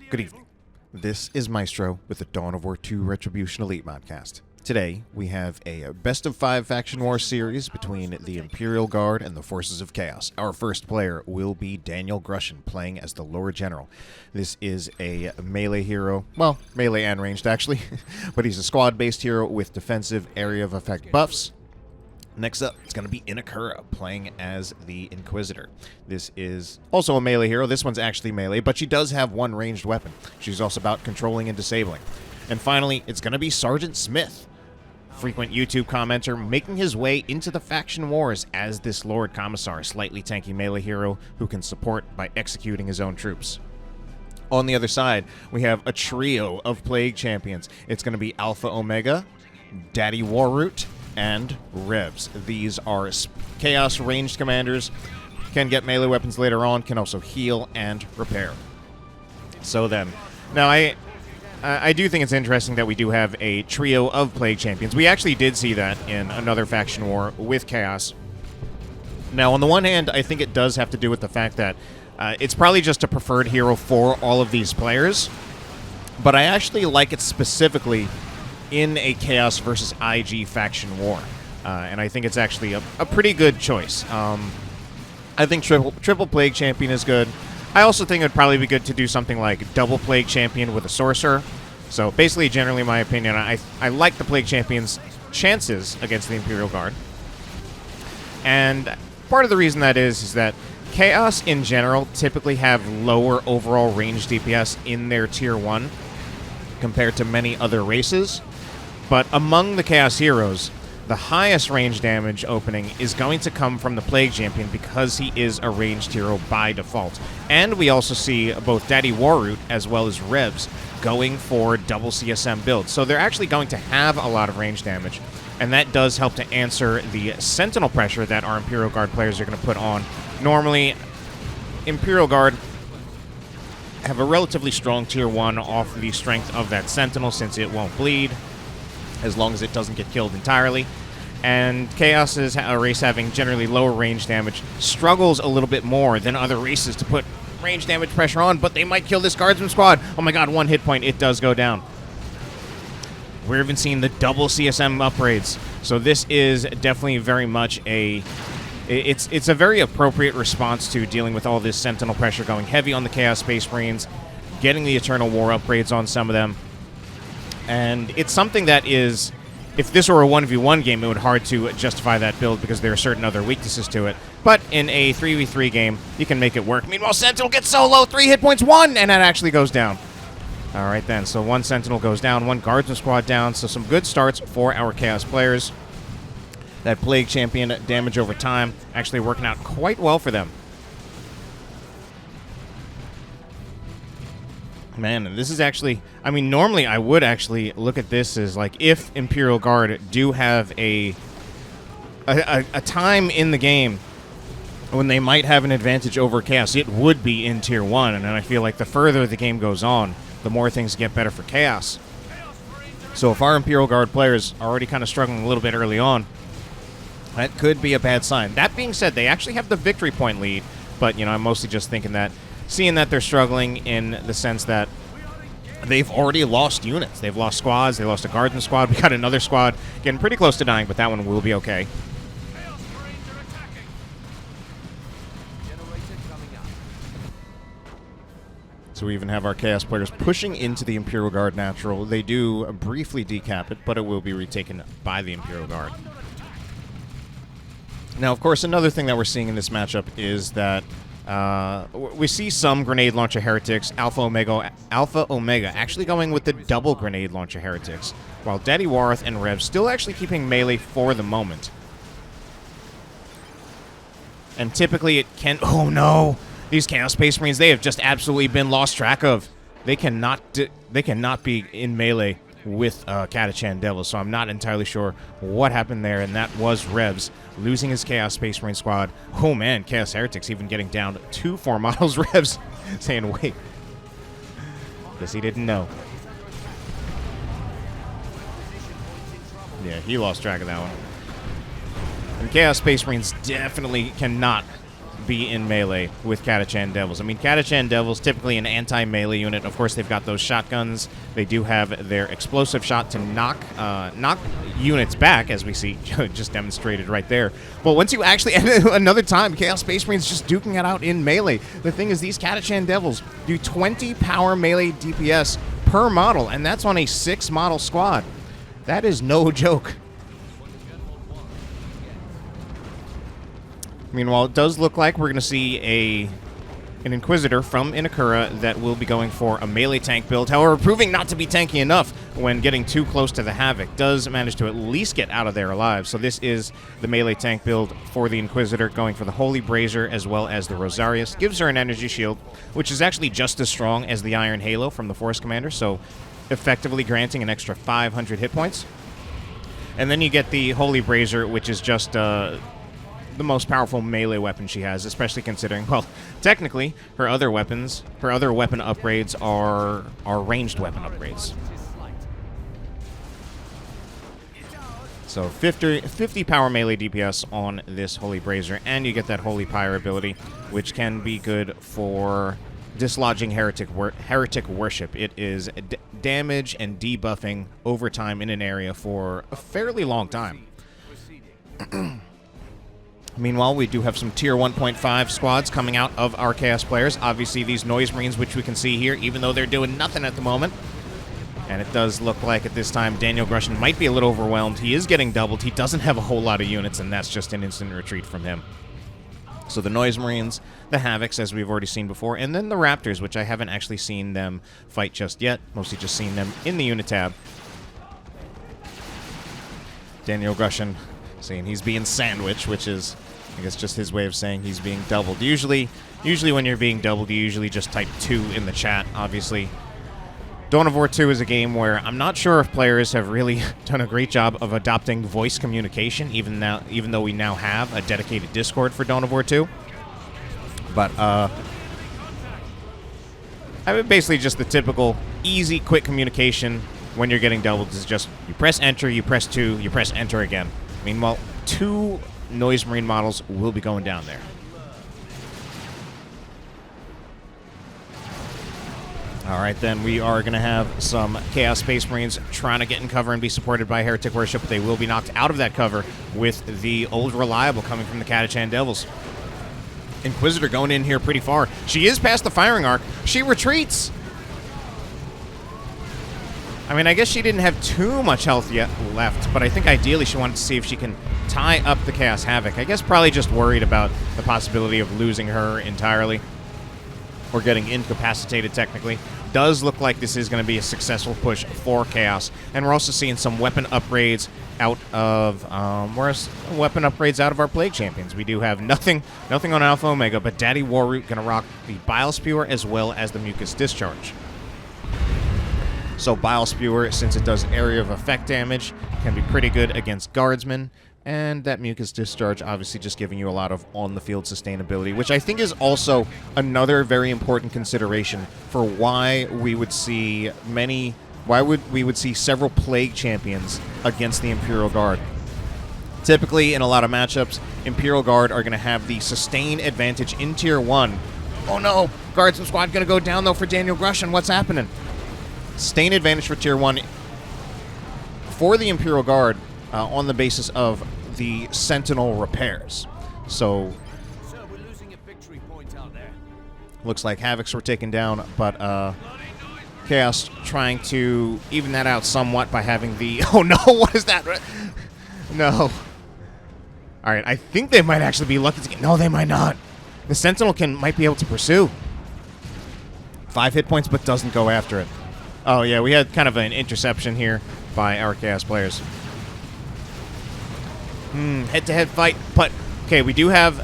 Good evening. This is Maestro with the Dawn of War 2 Retribution Elite Modcast. Today, we have a Best-of-5 Faction War series between the Imperial Guard and the Forces of Chaos. Our first player will be DanielGrushin, playing as the Lord General. This is a melee hero, well, melee and ranged actually, but he's a squad-based hero with defensive area of effect buffs. Next up, it's going to be Inekura, playing as the Inquisitor. This is also a melee hero. This one's actually melee, but she does have one ranged weapon. She's also about controlling and disabling. And finally, it's going to be Sgt Smith, frequent YouTube commenter, making his way into the faction wars as this Lord Commissar, slightly tanky melee hero who can support by executing his own troops. On the other side, we have a trio of Plague Champions. It's going to be Alpha Omega, Daddy Warooth, and Revs. These are Chaos ranged commanders, can get melee weapons later on, can also heal and repair. So then, now I do think it's interesting that we do have a trio of Plague Champions. We actually did see that in another faction war with Chaos. Now, on the one hand, I think it does have to do with the fact that it's probably just a preferred hero for all of these players, but I actually like it specifically in a Chaos versus IG faction war. And I think it's actually a pretty good choice. I think triple Plague Champion is good. I also think it would probably be good to do something like double Plague Champion with a Sorcerer. So basically, generally, in my opinion, I like the Plague Champion's chances against the Imperial Guard. And part of the reason that is that Chaos in general typically have lower overall range DPS in their Tier 1 compared to many other races. But among the Chaos heroes, the highest range damage opening is going to come from the Plague Champion because he is a ranged hero by default. And we also see both Daddy Warooth as well as Revs going for double CSM builds. So they're actually going to have a lot of range damage. And that does help to answer the Sentinel pressure that our Imperial Guard players are going to put on. Normally, Imperial Guard have a relatively strong Tier 1 off the strength of that Sentinel since it won't bleed, as long as it doesn't get killed entirely. And Chaos is a race having generally lower range damage, struggles a little bit more than other races to put range damage pressure on, but they might kill this Guardsman squad. Oh my god, 1 hit point, it does go down. We're even seeing the double CSM upgrades. So this is definitely very much it's a very appropriate response to dealing with all this Sentinel pressure, going heavy on the Chaos Space Marines, getting the Eternal War upgrades on some of them. And it's something that is, if this were a 1v1 game, it would be hard to justify that build because there are certain other weaknesses to it. But in a 3v3 game, you can make it work. Meanwhile, Sentinel gets so low, 3 hit points, 1, and that actually goes down. All right then, so 1 Sentinel goes down, 1 Guardsman squad down, so some good starts for our Chaos players. That Plague Champion damage over time actually working out quite well for them. Man, this is actually, I mean, normally I would actually look at this as like if Imperial Guard do have a time in the game when they might have an advantage over Chaos, it would be in Tier 1, and I feel like the further the game goes on, the more things get better for Chaos. So if our Imperial Guard players are already kind of struggling a little bit early on, that could be a bad sign. That being said, they actually have the victory point lead, but, you know, I'm mostly just thinking that, seeing that they're struggling in the sense that they've already lost units. They've lost squads. They lost a Guardsman squad. We got another squad getting pretty close to dying, but that one will be okay. So we even have our Chaos players pushing into the Imperial Guard natural. They do briefly decap it, but it will be retaken by the Imperial Guard. Now, of course, another thing that we're seeing in this matchup is that we see some grenade launcher heretics, Alpha Omega actually going with the double grenade launcher heretics, while Daddy Warooth and Revs still actually keeping melee for the moment. And typically it can, oh no, these Chaos Space Marines, they have just absolutely been lost track of. They cannot be in melee with Catachan Devil, so I'm not entirely sure what happened there, and that was Revs losing his Chaos Space Marine squad. Oh man, Chaos Heretics even getting down 2 4 models. Revs saying, wait, guess he didn't know. Yeah, he lost track of that one. And Chaos Space Marines definitely cannot be in melee with Catachan Devils. I mean, Catachan Devils, typically an anti-melee unit. Of course, they've got those shotguns. They do have their explosive shot to knock units back, as we see just demonstrated right there. But once you actually, another time, Chaos Space Marines just duking it out in melee. The thing is, these Catachan Devils do 20 power melee DPS per model, and that's on a 6-model squad. That is no joke. Meanwhile, it does look like we're going to see an Inquisitor from Inekura that will be going for a melee tank build. However, proving not to be tanky enough when getting too close to the Havoc. Does manage to at least get out of there alive. So this is the melee tank build for the Inquisitor, going for the Holy Brazier as well as the Rosarius. Gives her an energy shield, which is actually just as strong as the Iron Halo from the Force Commander, so effectively granting an extra 500 hit points. And then you get the Holy Brazier, which is just the most powerful melee weapon she has, especially considering, well, technically, her other weapon upgrades are ranged weapon upgrades. So 50 power melee DPS on this Holy Brazier, and you get that Holy Pyre ability, which can be good for dislodging heretic worship. It is damage and debuffing over time in an area for a fairly long time. Meanwhile, we do have some Tier 1.5 squads coming out of our Chaos players. Obviously, these Noise Marines, which we can see here, even though they're doing nothing at the moment. And it does look like at this time DanielGrushin might be a little overwhelmed. He is getting doubled. He doesn't have a whole lot of units, and that's just an instant retreat from him. So the Noise Marines, the Havocs, as we've already seen before, and then the Raptors, which I haven't actually seen them fight just yet. Mostly just seen them in the unit tab. DanielGrushin saying he's being sandwiched, which is, I guess, just his way of saying he's being doubled. Usually when you're being doubled, you usually just type 2 in the chat, obviously. Dawn of War 2 is a game where I'm not sure if players have really done a great job of adopting voice communication, even though we now have a dedicated Discord for Dawn of War 2. But, I mean, basically just the typical, easy, quick communication when you're getting doubled is just, you press enter, you press 2, you press enter again. Meanwhile, 2 Noise Marine models will be going down there. All right, then we are going to have some Chaos Space Marines trying to get in cover and be supported by Heretic Worship. They will be knocked out of that cover with the Old Reliable coming from the Catachan Devils. Inquisitor going in here pretty far. She is past the firing arc. She retreats. I mean, I guess she didn't have too much health yet left, but I think ideally she wanted to see if she can tie up the Chaos Havoc. I guess probably just worried about the possibility of losing her entirely or getting incapacitated technically. Does look like this is going to be a successful push for Chaos, and we're also seeing some weapon upgrades out of our Plague Champions. We do have nothing on Alpha Omega, but Daddy Warooth going to rock the Bile Spewer as well as the Mucus Discharge. So Bile Spewer, since it does area of effect damage, can be pretty good against Guardsmen. And that Mucus Discharge obviously just giving you a lot of on-the-field sustainability, which I think is also another very important consideration for why we would see several Plague Champions against the Imperial Guard. Typically, in a lot of matchups, Imperial Guard are going to have the sustain advantage in Tier 1. Oh no! Guardsman Squad going to go down, though, for DanielGrushin. What's happening? Sustain advantage for Tier 1 for the Imperial Guard on the basis of the Sentinel repairs. So, we're losing a victory point out there. Looks like Havocs were taken down, but Chaos trying to even that out somewhat by having the... Oh no, what is that? No. Alright, I think they might actually be lucky to get... No, they might not. The Sentinel might be able to pursue. 5 hit points, but doesn't go after it. Oh yeah, we had kind of an interception here by our Chaos players. Head-to-head fight, but okay, we do have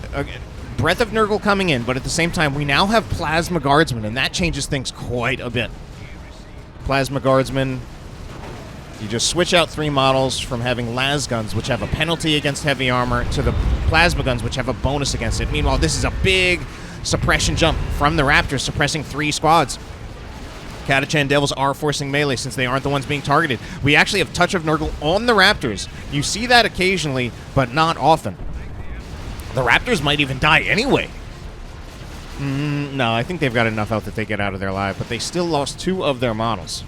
Breath of Nurgle coming in, but at the same time, we now have Plasma Guardsmen, and that changes things quite a bit. Plasma Guardsmen, you just switch out 3 models from having las guns, which have a penalty against heavy armor, to the plasma guns, which have a bonus against it. Meanwhile, this is a big suppression jump from the Raptors, suppressing 3 squads. Catachan Devils are forcing melee since they aren't the ones being targeted. We actually have Touch of Nurgle on the Raptors. You see that occasionally, but not often. The Raptors might even die anyway. No, I think they've got enough out that they get out of there alive, but they still lost 2 of their models.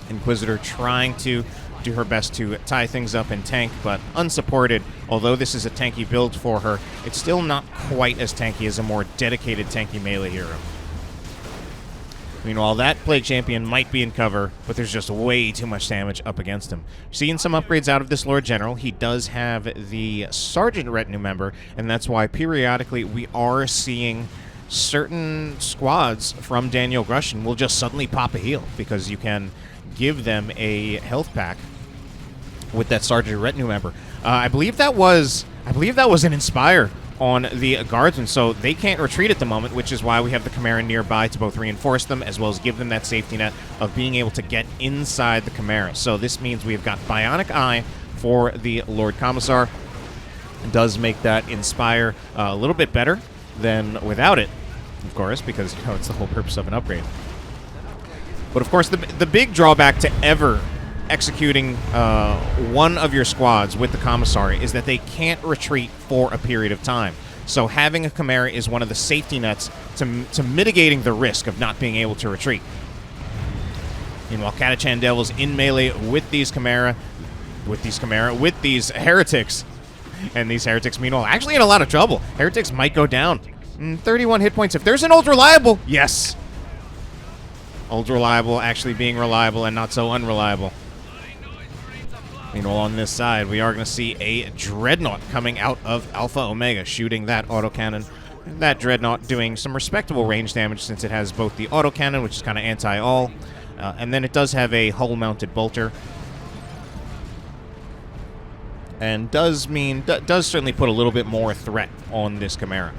Inquisitor trying to do her best to tie things up and tank, but unsupported. Although this is a tanky build for her, it's still not quite as tanky as a more dedicated tanky melee hero. Meanwhile, that Plague Champion might be in cover, but there's just way too much damage up against him. Seeing some upgrades out of this Lord General, he does have the Sergeant Retinue member, and that's why periodically we are seeing certain squads from DanielGrushin will just suddenly pop a heal, because you can give them a health pack with that Sergeant Retinue member. I believe that was an Inspire on the Guardsmen, so they can't retreat at the moment, which is why we have the Chimera nearby to both reinforce them as well as give them that safety net of being able to get inside the Chimera. So this means we've got Bionic Eye for the Lord Commissar. It does make that Inspire a little bit better than without it, of course, because it's the whole purpose of an upgrade. But of course, the big drawback to ever executing one of your squads with the Commissary is that they can't retreat for a period of time. So having a Chimera is one of the safety nets to mitigating the risk of not being able to retreat. Meanwhile, Catachan Devils in melee with these heretics. And these heretics, meanwhile, actually in a lot of trouble. Heretics might go down. 31 hit points. If there's an Old Reliable, yes. Old Reliable actually being reliable and not so unreliable. Meanwhile, on this side, we are going to see a Dreadnought coming out of Alpha Omega, shooting that autocannon. That Dreadnought doing some respectable range damage since it has both the autocannon, which is kind of anti-all, and then it does have a hull-mounted bolter. And does certainly put a little bit more threat on this Chimera.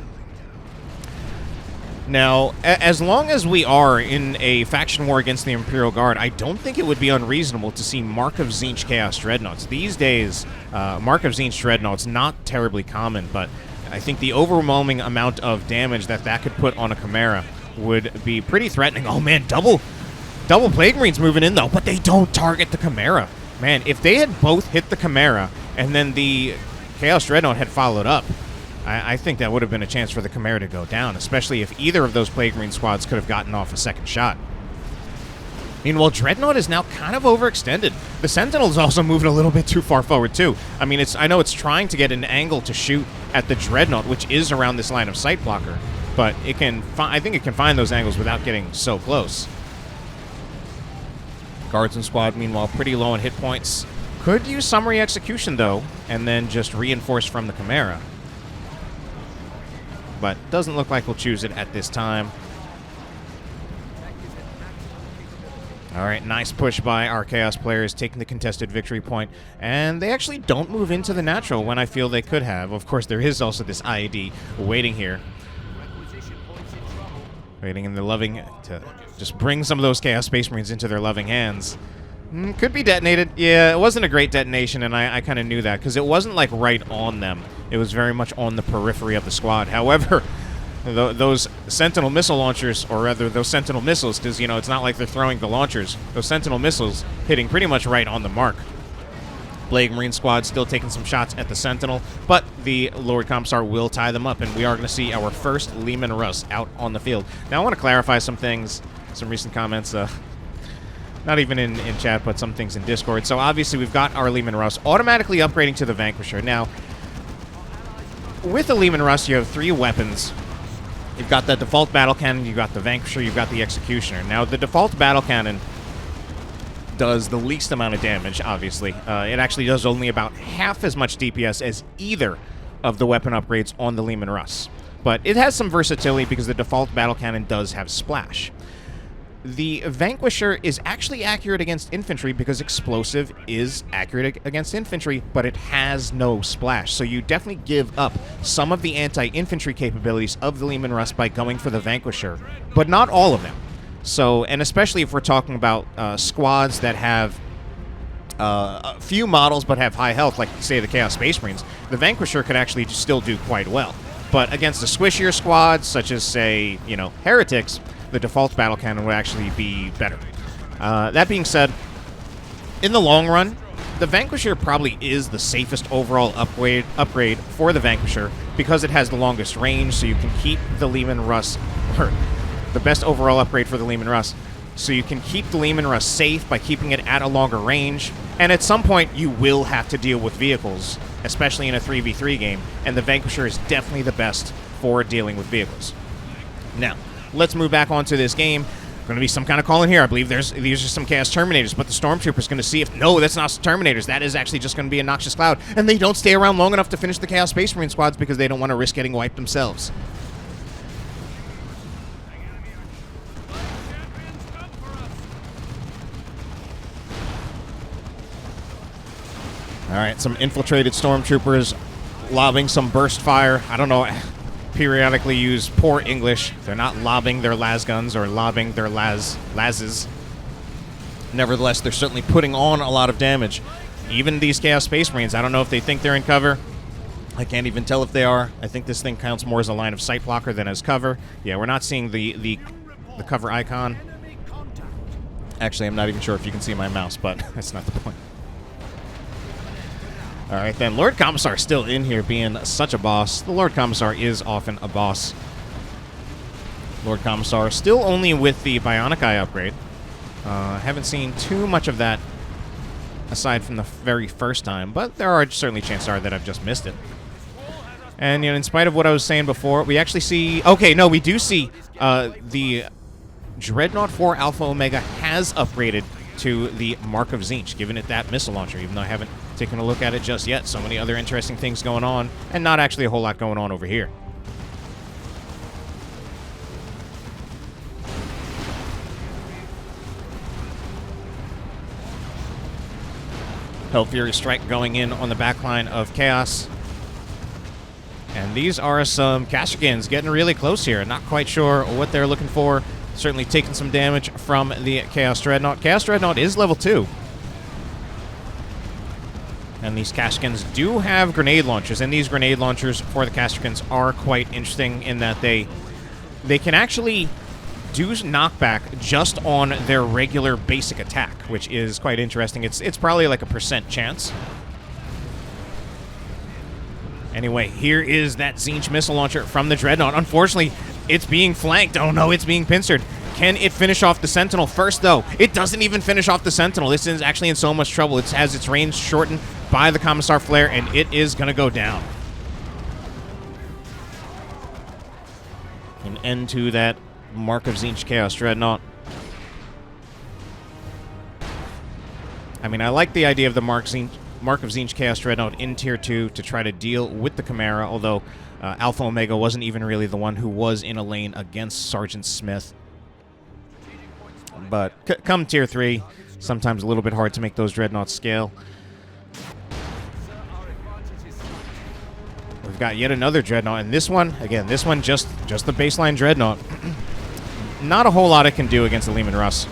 Now, as long as we are in a faction war against the Imperial Guard, I don't think it would be unreasonable to see Mark of Tzeentch Chaos Dreadnoughts. These days, Mark of Tzeentch Dreadnoughts, not terribly common, but I think the overwhelming amount of damage that could put on a Chimera would be pretty threatening. Oh man, double Plague Marines moving in though, but they don't target the Chimera. Man, if they had both hit the Chimera and then the Chaos Dreadnought had followed up, I think that would have been a chance for the Chimera to go down, especially if either of those Plague Marine squads could have gotten off a second shot. Meanwhile, Dreadnought is now kind of overextended. The Sentinel is also moving a little bit too far forward, too. I mean, I know it's trying to get an angle to shoot at the Dreadnought, which is around this line of sight blocker, but I think it can find those angles without getting so close. Guardsman squad, meanwhile, pretty low on hit points. Could use Summary Execution, though, and then just reinforce from the Chimera. But doesn't look like we'll choose it at this time. All right, nice push by our Chaos players, taking the contested victory point. And they actually don't move into the natural when I feel they could have. Of course, there is also this IED waiting here. Waiting in the loving to just bring some of those Chaos Space Marines into their loving hands. Could be detonated. Yeah, it wasn't a great detonation, and I kind of knew that, because it wasn't, like, right on them. It was very much on the periphery of the squad. However, those Sentinel missile launchers, or rather those Sentinel missiles, because, it's not like they're throwing the launchers. Those Sentinel missiles hitting pretty much right on the mark. Plague Marine squad still taking some shots at the Sentinel, but the Lord Commissar will tie them up, and we are going to see our first Leman Russ out on the field. Now, I want to clarify some things, some recent comments, not even in chat, but some things in Discord. So obviously we've got our Leman Russ automatically upgrading to the Vanquisher. Now, with the Leman Russ, you have 3 weapons. You've got the default battle cannon, you've got the Vanquisher, you've got the Executioner. Now, the default battle cannon does the least amount of damage, obviously. It actually does only about half as much DPS as either of the weapon upgrades on the Leman Russ. But it has some versatility because the default battle cannon does have Splash. The Vanquisher is actually accurate against infantry because Explosive is accurate against infantry, but it has no Splash. So you definitely give up some of the anti-infantry capabilities of the Leman Russ by going for the Vanquisher, but not all of them. So, and especially if we're talking about squads that have a few models but have high health, like, say, the Chaos Space Marines, the Vanquisher could actually still do quite well. But against the squishier squads, such as, say, Heretics, the default battle cannon would actually be better. That being said, in the long run, the Vanquisher probably is the safest overall upgrade for the Vanquisher because it has the longest range, so you can keep the Leman Russ, or the best overall upgrade for the Leman Russ, so you can keep the Leman Russ safe by keeping it at a longer range, and at some point you will have to deal with vehicles, especially in a 3v3 game, and the Vanquisher is definitely the best for dealing with vehicles. Now, let's move back onto this game. Going to be some kind of call in here. I believe these are some Chaos Terminators, but the Stormtrooper's going to see if... No, that's not Terminators. That is actually just going to be a Noxious Cloud, and they don't stay around long enough to finish the Chaos Space Marine squads because they don't want to risk getting wiped themselves. All right, some infiltrated Stormtroopers lobbing some burst fire. I don't know... periodically use poor English. They're not lobbing their las guns or lobbing their lases. Nevertheless, they're certainly putting on a lot of damage. Even these Chaos Space Marines, I don't know if they think they're in cover. I can't even tell if they are. I think this thing counts more as a line of sight blocker than as cover. Yeah, we're not seeing the cover icon. Actually, I'm not even sure if you can see my mouse, but that's not the point. All right, then. Lord Commissar still in here being such a boss. The Lord Commissar is often a boss. Lord Commissar still only with the Bionic Eye upgrade. Haven't seen too much of that aside from the very first time, but there are certainly chances are that I've just missed it. And, you know, in spite of what I was saying before, we actually see... Okay, no, we do see the Dreadnought 4 Alpha Omega has upgraded to the Mark of Tzeentch, giving it that missile launcher, even though I haven't taken a look at it just yet. So many other interesting things going on, and not actually a whole lot going on over here. Hellfury Strike going in on the backline of Chaos. And these are some Kashrkins getting really close here. Not quite sure what they're looking for. Certainly taking some damage from the Chaos Dreadnought. Chaos Dreadnought is level 2. And these Kashrkins do have grenade launchers, and these grenade launchers for the Kashrkins are quite interesting in that they can actually do knockback just on their regular basic attack, which is quite interesting. It's probably like a % chance. Anyway, here is that Tzeentch missile launcher from the Dreadnought. Unfortunately, it's being flanked. Oh no, it's being pincered. Can it finish off the Sentinel first, though? It doesn't even finish off the Sentinel. This is actually in so much trouble. It has its range shortened by the Commissar Flare, and it is going to go down. An end to that Mark of Tzeentch Chaos Dreadnought. I mean, I like the idea of the Mark of Tzeentch Chaos Dreadnought in Tier 2 to try to deal with the Chimera, although Alpha Omega wasn't even really the one who was in a lane against Sgt Smith. But come Tier 3, sometimes a little bit hard to make those Dreadnoughts scale. We've got yet another Dreadnought, and this one, again, this one just the baseline Dreadnought. Not a whole lot it can do against the Leman Russ.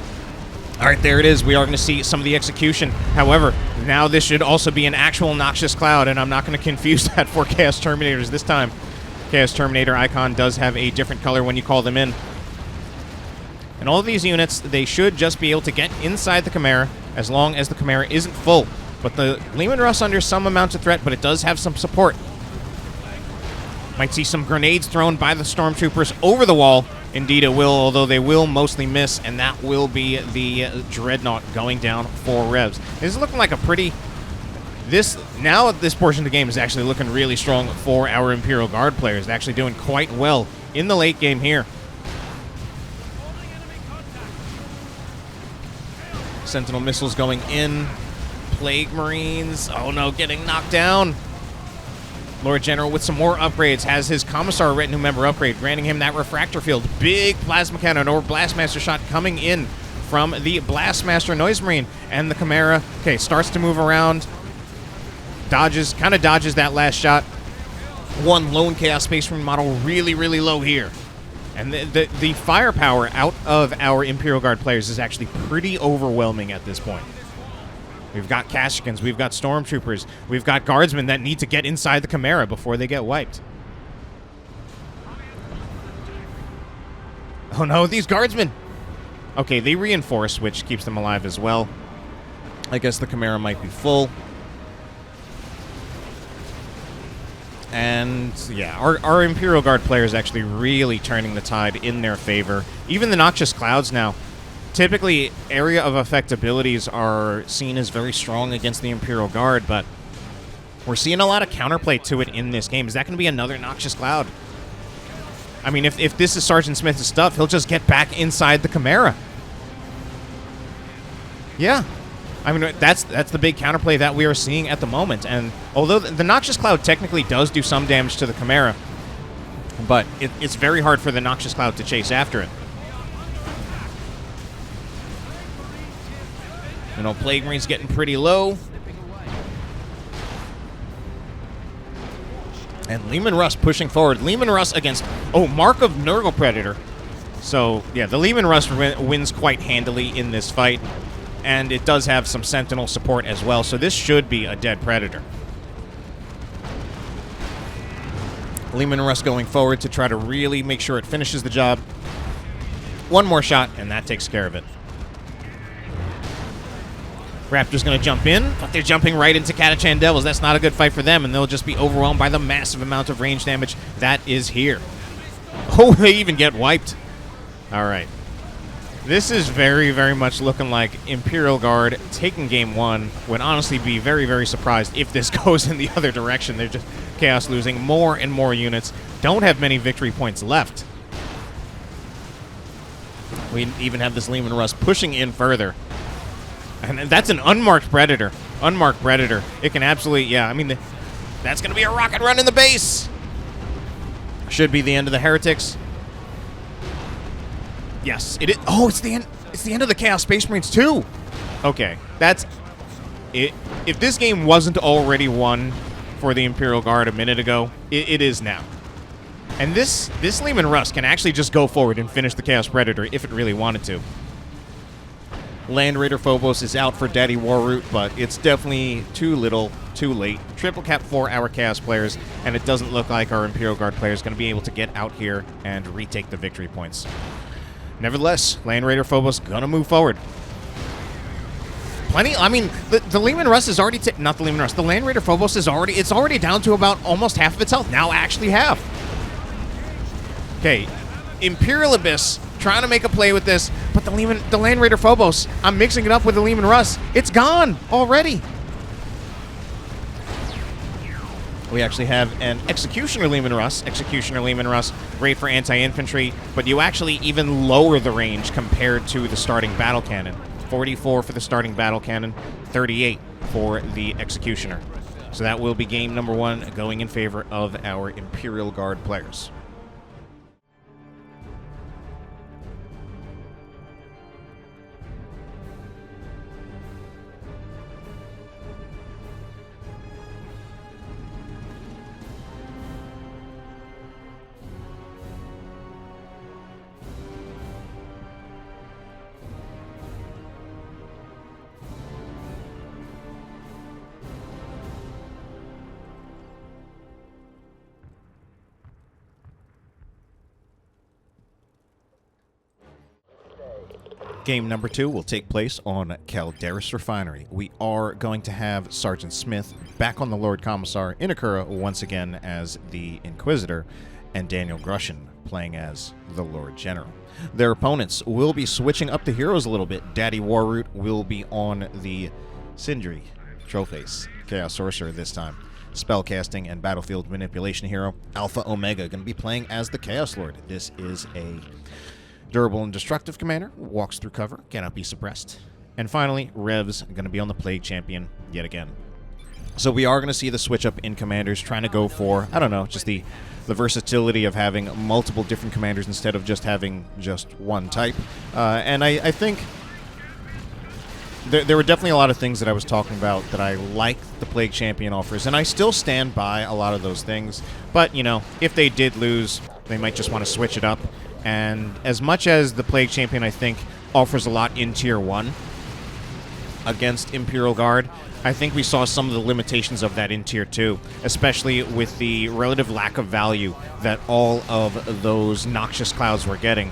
All right, there it is. We are going to see some of the execution. However, now this should also be an actual Noxious Cloud, and I'm not going to confuse that for Chaos Terminators this time. Chaos Terminator icon does have a different color when you call them in. And all of these units, they should just be able to get inside the Chimera as long as the Chimera isn't full. But the Leman Russ under some amount of threat, but it does have some support. Might see some grenades thrown by the Stormtroopers over the wall. Indeed it will, although they will mostly miss, and that will be the Dreadnought going down for Revs. This is looking like a pretty... Now this portion of the game is actually looking really strong for our Imperial Guard players. They're actually doing quite well in the late game here. Sentinel missiles going in. Plague Marines. Oh no, getting knocked down. Lord General with some more upgrades has his Commissar Retinue member upgrade, granting him that Refractor Field. Big Plasma Cannon or Blastmaster shot coming in from the Blastmaster Noise Marine. And the Chimera, okay, starts to move around. Kind of dodges that last shot. One lone Chaos Space Marine model really, really low here. And the firepower out of our Imperial Guard players is actually pretty overwhelming at this point. We've got Kashrkins, we've got Stormtroopers, we've got Guardsmen that need to get inside the Chimera before they get wiped. Oh no, these Guardsmen! Okay, they reinforce, which keeps them alive as well. I guess the Chimera might be full. And, yeah, our Imperial Guard player is actually really turning the tide in their favor. Even the Noxious Clouds now. Typically, area of effect abilities are seen as very strong against the Imperial Guard, but we're seeing a lot of counterplay to it in this game. Is that going to be another Noxious Cloud? I mean, if this is Sgt Smith's stuff, he'll just get back inside the Chimera. Yeah. I mean, that's the big counterplay that we are seeing at the moment. And although the Noxious Cloud technically does do some damage to the Chimera, but it's very hard for the Noxious Cloud to chase after it. You know, Plague Marine's getting pretty low. And Leman Russ pushing forward. Leman Russ against, Mark of Nurgle Predator. So, yeah, the Leman Russ wins quite handily in this fight. And it does have some Sentinel support as well, so this should be a dead Predator. Leman Russ going forward to try to really make sure it finishes the job. One more shot, and that takes care of it. Raptor's going to jump in, but they're jumping right into Catachan Devils. That's not a good fight for them, and they'll just be overwhelmed by the massive amount of range damage that is here. Oh, they even get wiped. All right. This is very, very much looking like Imperial Guard taking game one. Would honestly be very, very surprised if this goes in the other direction. They're just Chaos losing more and more units. Don't have many victory points left. We even have this Leman Russ pushing in further. And that's an unmarked Predator. Unmarked Predator. It can absolutely, yeah, I mean, that's going to be a rocket run in the base. Should be the end of the Heretics. Yes, it is. Oh, it's the end. It's the end of the Chaos Space Marines too. Okay, that's it. If this game wasn't already won for the Imperial Guard a minute ago, it is now. And this Leman Russ can actually just go forward and finish the Chaos Predator if it really wanted to. Land Raider Phobos is out for Daddy Warooth, but it's definitely too little, too late. Triple cap for our Chaos players, and it doesn't look like our Imperial Guard player is going to be able to get out here and retake the victory points. Nevertheless, Land Raider Phobos gonna move forward. Plenty. I mean, the Leman Russ is already not the Leman Russ. The Land Raider Phobos is already down to about almost half of its health. Now actually half. Okay, Imperial Abyss trying to make a play with this, but the Land Raider Phobos. I'm mixing it up with the Leman Russ. It's gone already. We actually have an Executioner Leman Russ. Executioner Leman Russ, great for anti-infantry, but you actually even lower the range compared to the starting battle cannon. 44 for the starting battle cannon, 38 for the Executioner. So that will be game number one, going in favor of our Imperial Guard players. Game number two will take place on Calderis Refinery. We are going to have Sgt Smith back on the Lord Commissar, Inekura once again as the Inquisitor, and DanielGrushin playing as the Lord General. Their opponents will be switching up the heroes a little bit. Daddy Warooth will be on the Sindri, Trollface, Chaos Sorcerer this time. Spellcasting and battlefield manipulation hero. Alpha Omega going to be playing as the Chaos Lord. This is a durable and destructive commander, walks through cover, cannot be suppressed. And finally, Revs going to be on the Plague Champion yet again. So we are going to see the switch up in commanders, trying to go for, I don't know, just the versatility of having multiple different commanders instead of just having just one type. And I think there were definitely a lot of things that I was talking about that I like the Plague Champion offers, and I still stand by a lot of those things. But, you know, if they did lose, they might just want to switch it up. And as much as the Plague Champion, I think, offers a lot in Tier 1 against Imperial Guard, I think we saw some of the limitations of that in Tier 2, especially with the relative lack of value that all of those Noxious Clouds were getting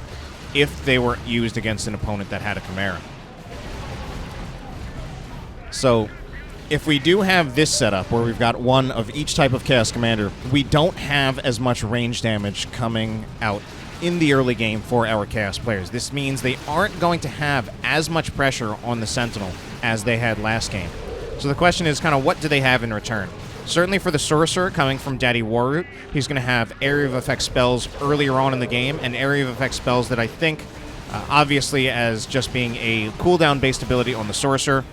if they were used against an opponent that had a Chimera. So if we do have this setup where we've got one of each type of Chaos Commander, we don't have as much range damage coming out in the early game for our Chaos players. This means they aren't going to have as much pressure on the Sentinel as they had last game. So the question is kind of what do they have in return? Certainly for the Sorcerer coming from Daddy Warooth, he's going to have area of effect spells earlier on in the game, and area of effect spells that I think, obviously as just being a cooldown-based ability on the Sorcerer,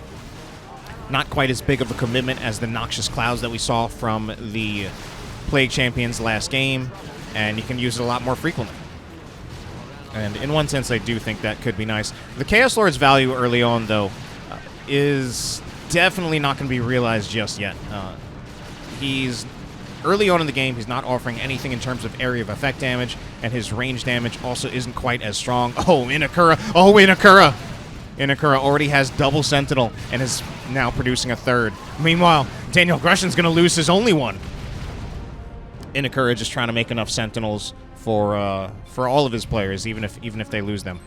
not quite as big of a commitment as the Noxious Clouds that we saw from the Plague Champions last game, and you can use it a lot more frequently. And in one sense, I do think that could be nice. The Chaos Lord's value early on, though, is definitely not going to be realized just yet. He's early on in the game, he's not offering anything in terms of area of effect damage, and his range damage also isn't quite as strong. Oh, Inekura! Oh, Inekura! Inekura already has double Sentinel and is now producing a third. Meanwhile, DanielGrushin's going to lose his only one. Inekura just trying to make enough Sentinels for all of his players, even if they lose them.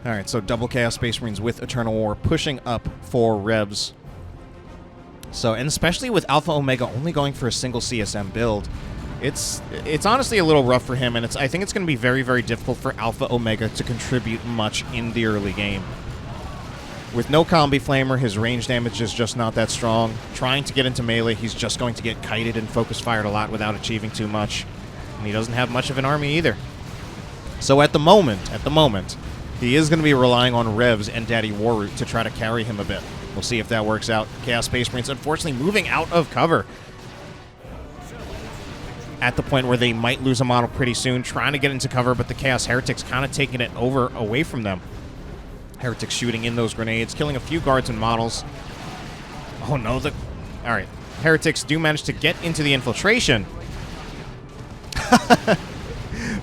All right, so double Chaos Space Marines with Eternal War pushing up for Revs. So, and especially with Alpha Omega only going for a single CSM build, it's honestly a little rough for him, and I think it's going to be very, very difficult for Alpha Omega to contribute much in the early game. With no Combi Flamer, his range damage is just not that strong. Trying to get into melee, he's just going to get kited and focus fired a lot without achieving too much. And he doesn't have much of an army either. So at the moment, he is going to be relying on Revs and Daddy Warooth to try to carry him a bit. We'll see if that works out. Chaos Space Marines, unfortunately, moving out of cover at the point where they might lose a model pretty soon, trying to get into cover, but the Chaos Heretics kind of taking it away from them. Heretics shooting in those grenades, killing a few guards and models. Oh no, all right. Heretics do manage to get into the infiltration.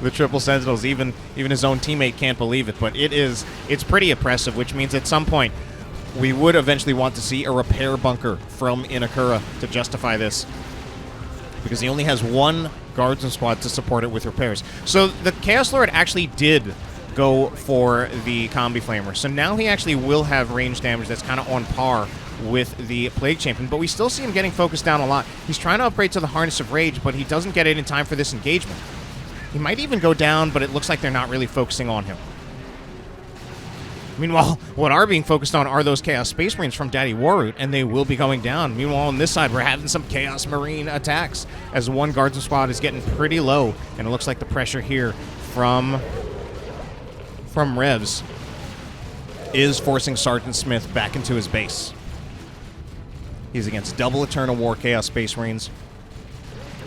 The triple Sentinels, even his own teammate can't believe it, but it's pretty oppressive, which means at some point we would eventually want to see a repair bunker from Inekura to justify this, because he only has one guardsman squad to support it with repairs. So the Chaos Lord actually did go for the Combi Flamer, so now he actually will have range damage that's kind of on par with the Plague Champion, but we still see him getting focused down a lot. He's trying to upgrade to the Harness of Rage, but he doesn't get it in time for this engagement. He might even go down, but it looks like they're not really focusing on him. Meanwhile, what are being focused on are those Chaos Space Marines from Daddy Warooth, and they will be going down. Meanwhile, on this side, we're having some Chaos Marine attacks as one Guardsman squad is getting pretty low, and it looks like the pressure here from Revs is forcing Sgt Smith back into his base. He's against double Eternal War Chaos Space Marines.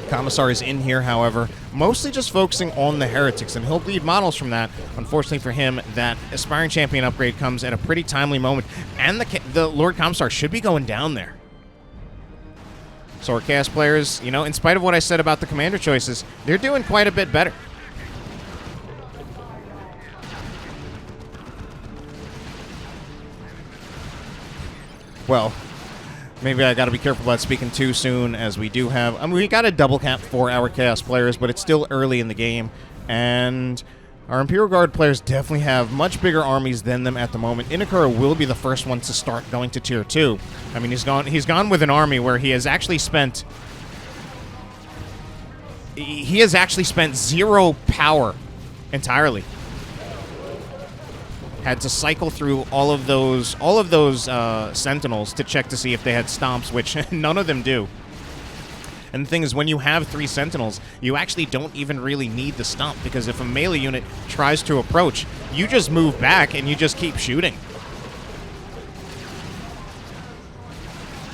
Commissar is in here, however, mostly just focusing on the Heretics, and he'll bleed models from that. Unfortunately for him, that Aspiring Champion upgrade comes at a pretty timely moment, and the Lord Commissar should be going down there. So our Chaos players, you know, in spite of what I said about the commander choices, they're doing quite a bit better. Well, maybe I got to be careful about speaking too soon, as we do have... I mean, we got a double cap for our Chaos players, but it's still early in the game, and our Imperial Guard players definitely have much bigger armies than them at the moment. Inekura will be the first one to start going to Tier 2. I mean, he's gone with an army where he has actually spent... He has actually spent 0 power entirely. Had to cycle through all of those Sentinels to check to see if they had stomps, which none of them do. And the thing is, when you have 3 Sentinels, you actually don't even really need the stomp, because if a melee unit tries to approach, you just move back and you just keep shooting.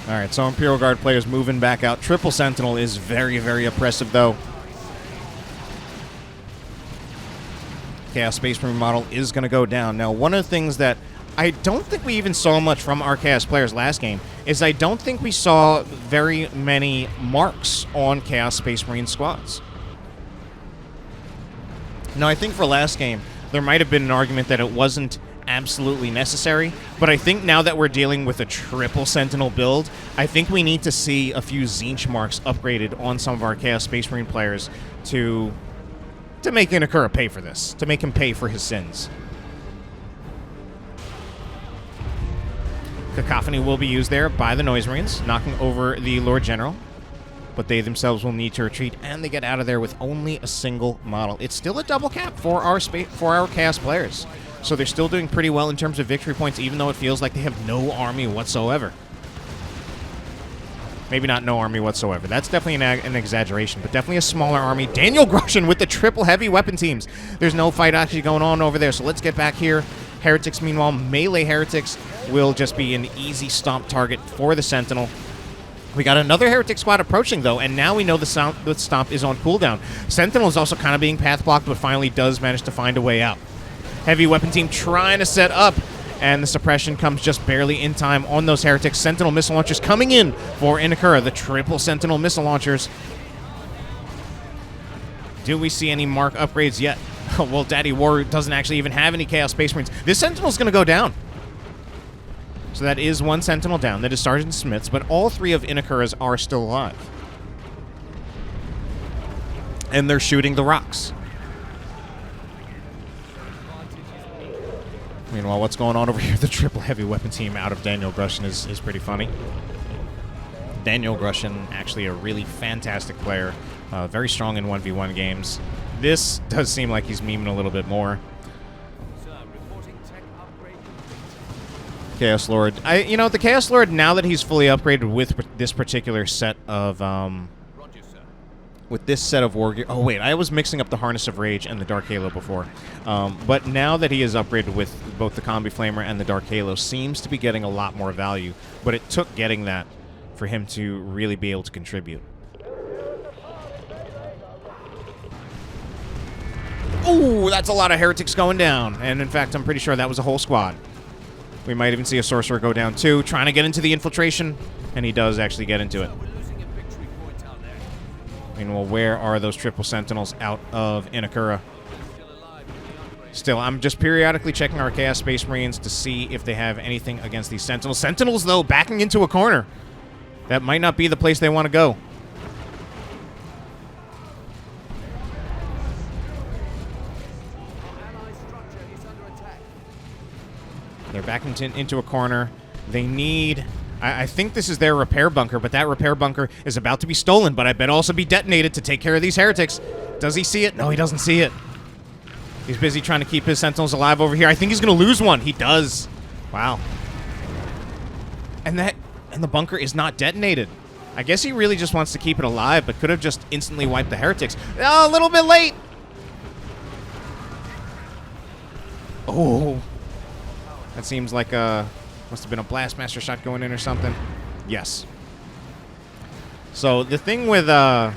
Alright, so Imperial Guard players moving back out. Triple Sentinel is very, very oppressive, though. Chaos Space Marine model is going to go down. Now, one of the things that I don't think we even saw much from our Chaos players last game is I don't think we saw very many marks on Chaos Space Marine squads. Now, I think for last game, there might have been an argument that it wasn't absolutely necessary, but I think now that we're dealing with a triple Sentinel build, I think we need to see a few Zinch marks upgraded on some of our Chaos Space Marine players to to make Inekura pay for this, to make him pay for his sins. Cacophony will be used there by the Noise Marines, knocking over the Lord General. But they themselves will need to retreat, and they get out of there with only a single model. It's still a double cap for our Chaos players. So they're still doing pretty well in terms of victory points, even though it feels like they have no army whatsoever. Maybe not no army whatsoever. That's definitely an exaggeration, but definitely a smaller army. DanielGrushin with the triple heavy weapon teams. There's no fight actually going on over there, so let's get back here. Heretics, meanwhile, melee Heretics will just be an easy stomp target for the Sentinel. We got another Heretic squad approaching, though, and now we know the stomp is on cooldown. Sentinel is also kind of being path blocked, but finally does manage to find a way out. Heavy weapon team trying to set up, and the suppression comes just barely in time on those Heretics. Sentinel missile launchers coming in for Inekura, the triple Sentinel missile launchers. Do we see any mark upgrades yet? Well, Daddy Warooth doesn't actually even have any Chaos Space Marines. This Sentinel's going to go down. So that is one Sentinel down. That is Sgt Smith's, but all three of Inekura's are still alive. And they're shooting the rocks. Meanwhile, what's going on over here? The triple heavy weapon team out of DanielGrushin is pretty funny. DanielGrushin, actually a really fantastic player. Very strong in 1v1 games. This does seem like he's memeing a little bit more. Chaos Lord. The Chaos Lord, now that he's fully upgraded with this particular set of, with this set of war gear. Oh, wait, I was mixing up the Harness of Rage and the Dark Halo before. But now that he is upgraded with both the Combi Flamer and the Dark Halo, seems to be getting a lot more value. But it took getting that for him to really be able to contribute. Ooh, that's a lot of Heretics going down. And in fact, I'm pretty sure that was a whole squad. We might even see a Sorcerer go down too, trying to get into the infiltration, and he does actually get into it. Meanwhile, where are those triple Sentinels out of Inekura? Still, I'm just periodically checking our Chaos Space Marines to see if they have anything against these Sentinels. Sentinels, though, backing into a corner. That might not be the place they want to go. They're back into a corner. They need... I think this is their repair bunker, but that repair bunker is about to be stolen, but I bet also be detonated to take care of these Heretics. Does he see it? No, he doesn't see it. He's busy trying to keep his Sentinels alive over here. I think he's going to lose one. He does. Wow. And the bunker is not detonated. I guess he really just wants to keep it alive, but could have just instantly wiped the Heretics. Oh, a little bit late. Oh. That seems like must have been a Blastmaster shot going in or something. Yes. So the thing with the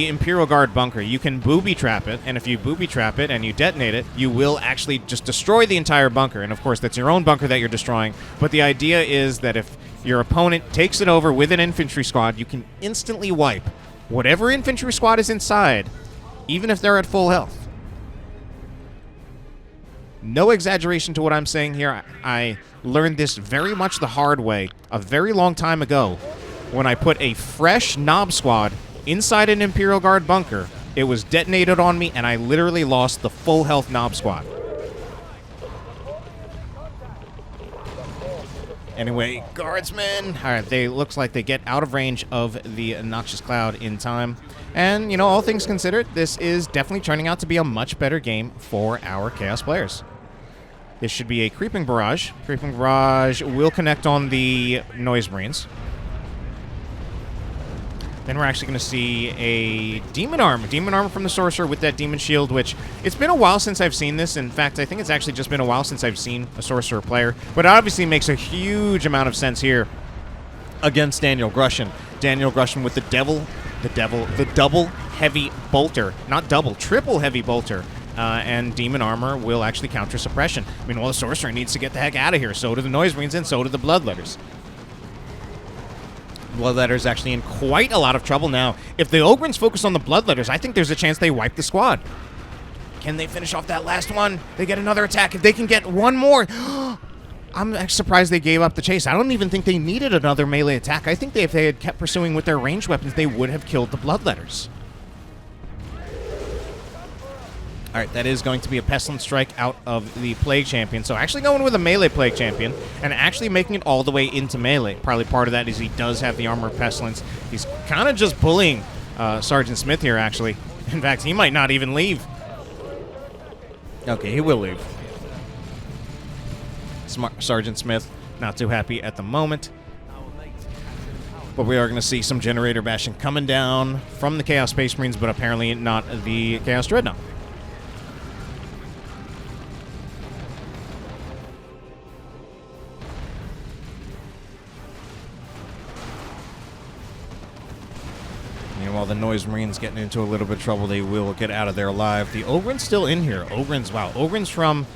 Imperial Guard bunker, you can booby trap it, and if you booby trap it and you detonate it, you will actually just destroy the entire bunker. And of course, that's your own bunker that you're destroying. But the idea is that if your opponent takes it over with an infantry squad, you can instantly wipe whatever infantry squad is inside, even if they're at full health. No exaggeration to what I'm saying here. I learned this very much the hard way a very long time ago when I put a fresh Nob squad inside an Imperial Guard bunker. It was detonated on me, and I literally lost the full health Nob squad. Anyway, Guardsmen. All right, looks like they get out of range of the Noxious Cloud in time. And, all things considered, this is definitely turning out to be a much better game for our Chaos players. This should be a Creeping Barrage. Creeping Barrage will connect on the Noise Marines. Then we're actually going to see a Demon Armor. Demon Armor from the Sorcerer with that Demon Shield, which it's been a while since I've seen this. In fact, I think it's actually just been a while since I've seen a Sorcerer player. But it obviously makes a huge amount of sense here against DanielGrushin. DanielGrushin with the double heavy bolter. Not double, triple heavy bolter. And Demon Armor will actually counter suppression. I mean, well, the Sorcerer needs to get the heck out of here. So do the Noise Marines, and so do the Bloodletters. Bloodletter's actually in quite a lot of trouble now. If the Ogryns focus on the Bloodletters, I think there's a chance they wipe the squad. Can they finish off that last one? They get another attack. If they can get one more... I'm actually surprised they gave up the chase. I don't even think they needed another melee attack. I think if they had kept pursuing with their ranged weapons, they would have killed the Bloodletters. Alright, that is going to be a Pestilence Strike out of the Plague Champion. So actually going with a melee Plague Champion and actually making it all the way into melee. Probably part of that is he does have the Armor of Pestilence. He's kind of just bullying Sgt Smith here, actually. In fact, he might not even leave. Okay, he will leave. Sgt Smith, not too happy at the moment. But we are going to see some Generator Bashing coming down from the Chaos Space Marines, but apparently not the Chaos Dreadnought. Meanwhile, the Noise Marines getting into a little bit of trouble. They will get out of there alive. The Ogryn's still in here. Ogryn's, wow. Ogryn's from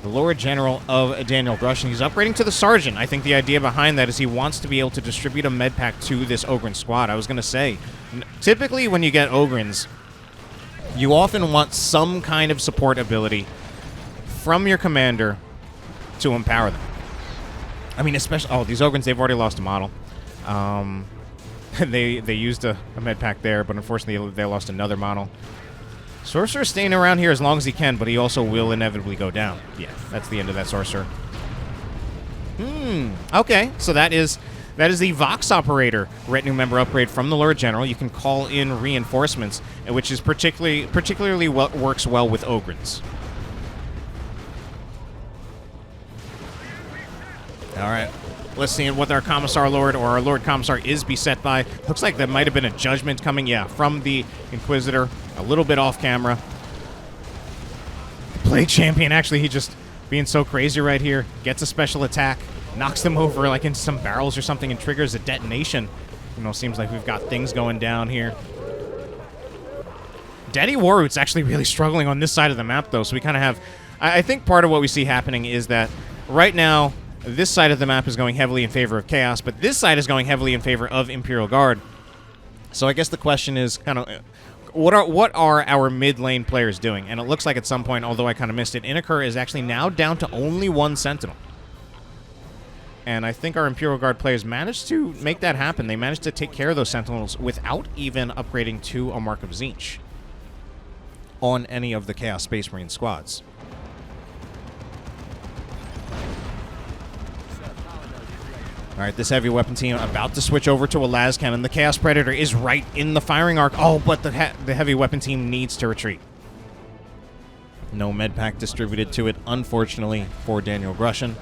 the Lord General of DanielGrushin. He's upgrading to the Sergeant. I think the idea behind that is he wants to be able to distribute a med pack to this Ogryn squad. I was going to say, typically when you get Ogryns, you often want some kind of support ability from your commander to empower them. I mean, especially... Oh, these Ogryns, they've already lost a model. They used a med pack there, but unfortunately they lost another model. Sorcerer's staying around here as long as he can, but he also will inevitably go down. Yeah, that's the end of that Sorcerer. Okay, so that is the Vox Operator retinue member upgrade from the Lord General. You can call in reinforcements, which is particularly works well with Ogryns. All right. Let's see what our Commissar Lord or our Lord Commissar is beset by. Looks like there might have been a judgment coming, yeah, from the Inquisitor. A little bit off camera. Plague Champion, actually, he just being so crazy right here. Gets a special attack. Knocks them over like into some barrels or something and triggers a detonation. You know, seems like we've got things going down here. Daddy Warooth's actually really struggling on this side of the map, though, so we kind of have... I think part of what we see happening is that right now... This side of the map is going heavily in favor of Chaos, but this side is going heavily in favor of Imperial Guard. So I guess the question is kind of, what are our mid lane players doing? And it looks like at some point, although I kind of missed it, Inekura is actually now down to only one Sentinel. And I think our Imperial Guard players managed to make that happen. They managed to take care of those Sentinels without even upgrading to a Mark of Tzeentch on any of the Chaos Space Marine squads. All right, this heavy weapon team about to switch over to a las cannon. The Chaos Predator is right in the firing arc. Oh, but the heavy weapon team needs to retreat. No med pack distributed to it, unfortunately, for DanielGrushin.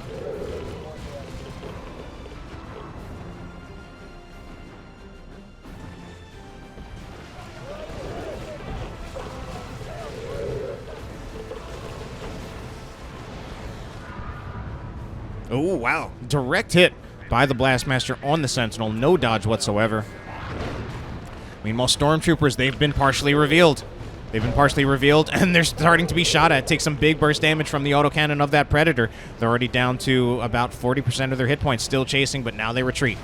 Oh, wow. Direct hit by the Blastmaster on the Sentinel. No dodge whatsoever. Meanwhile, Stormtroopers, they've been partially revealed. And they're starting to be shot at. Take some big burst damage from the autocannon of that Predator. They're already down to about 40% of their hit points. Still chasing, but now they retreat.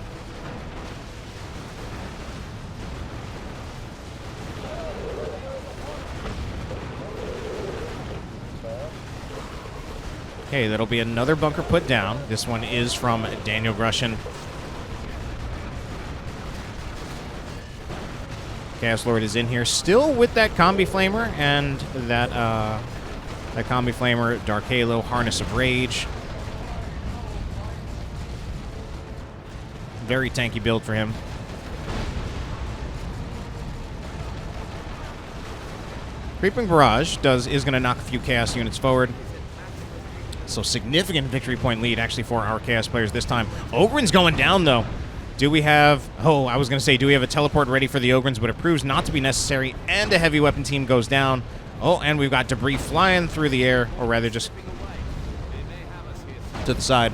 Okay, that'll be another bunker put down. This one is from DanielGrushin. Chaos Lord is in here still with that Combi Flamer and that Combi Flamer, Dark Halo, Harness of Rage. Very tanky build for him. Creeping Barrage is going to knock a few Chaos units forward. So significant victory point lead actually for our Chaos players this time. Ogryn's going down though. Do we have... Oh, I was going to say, do we have a teleport ready for the Ogryns? But it proves not to be necessary, and a heavy weapon team goes down. Oh, and we've got debris flying through the air, or rather just to the side.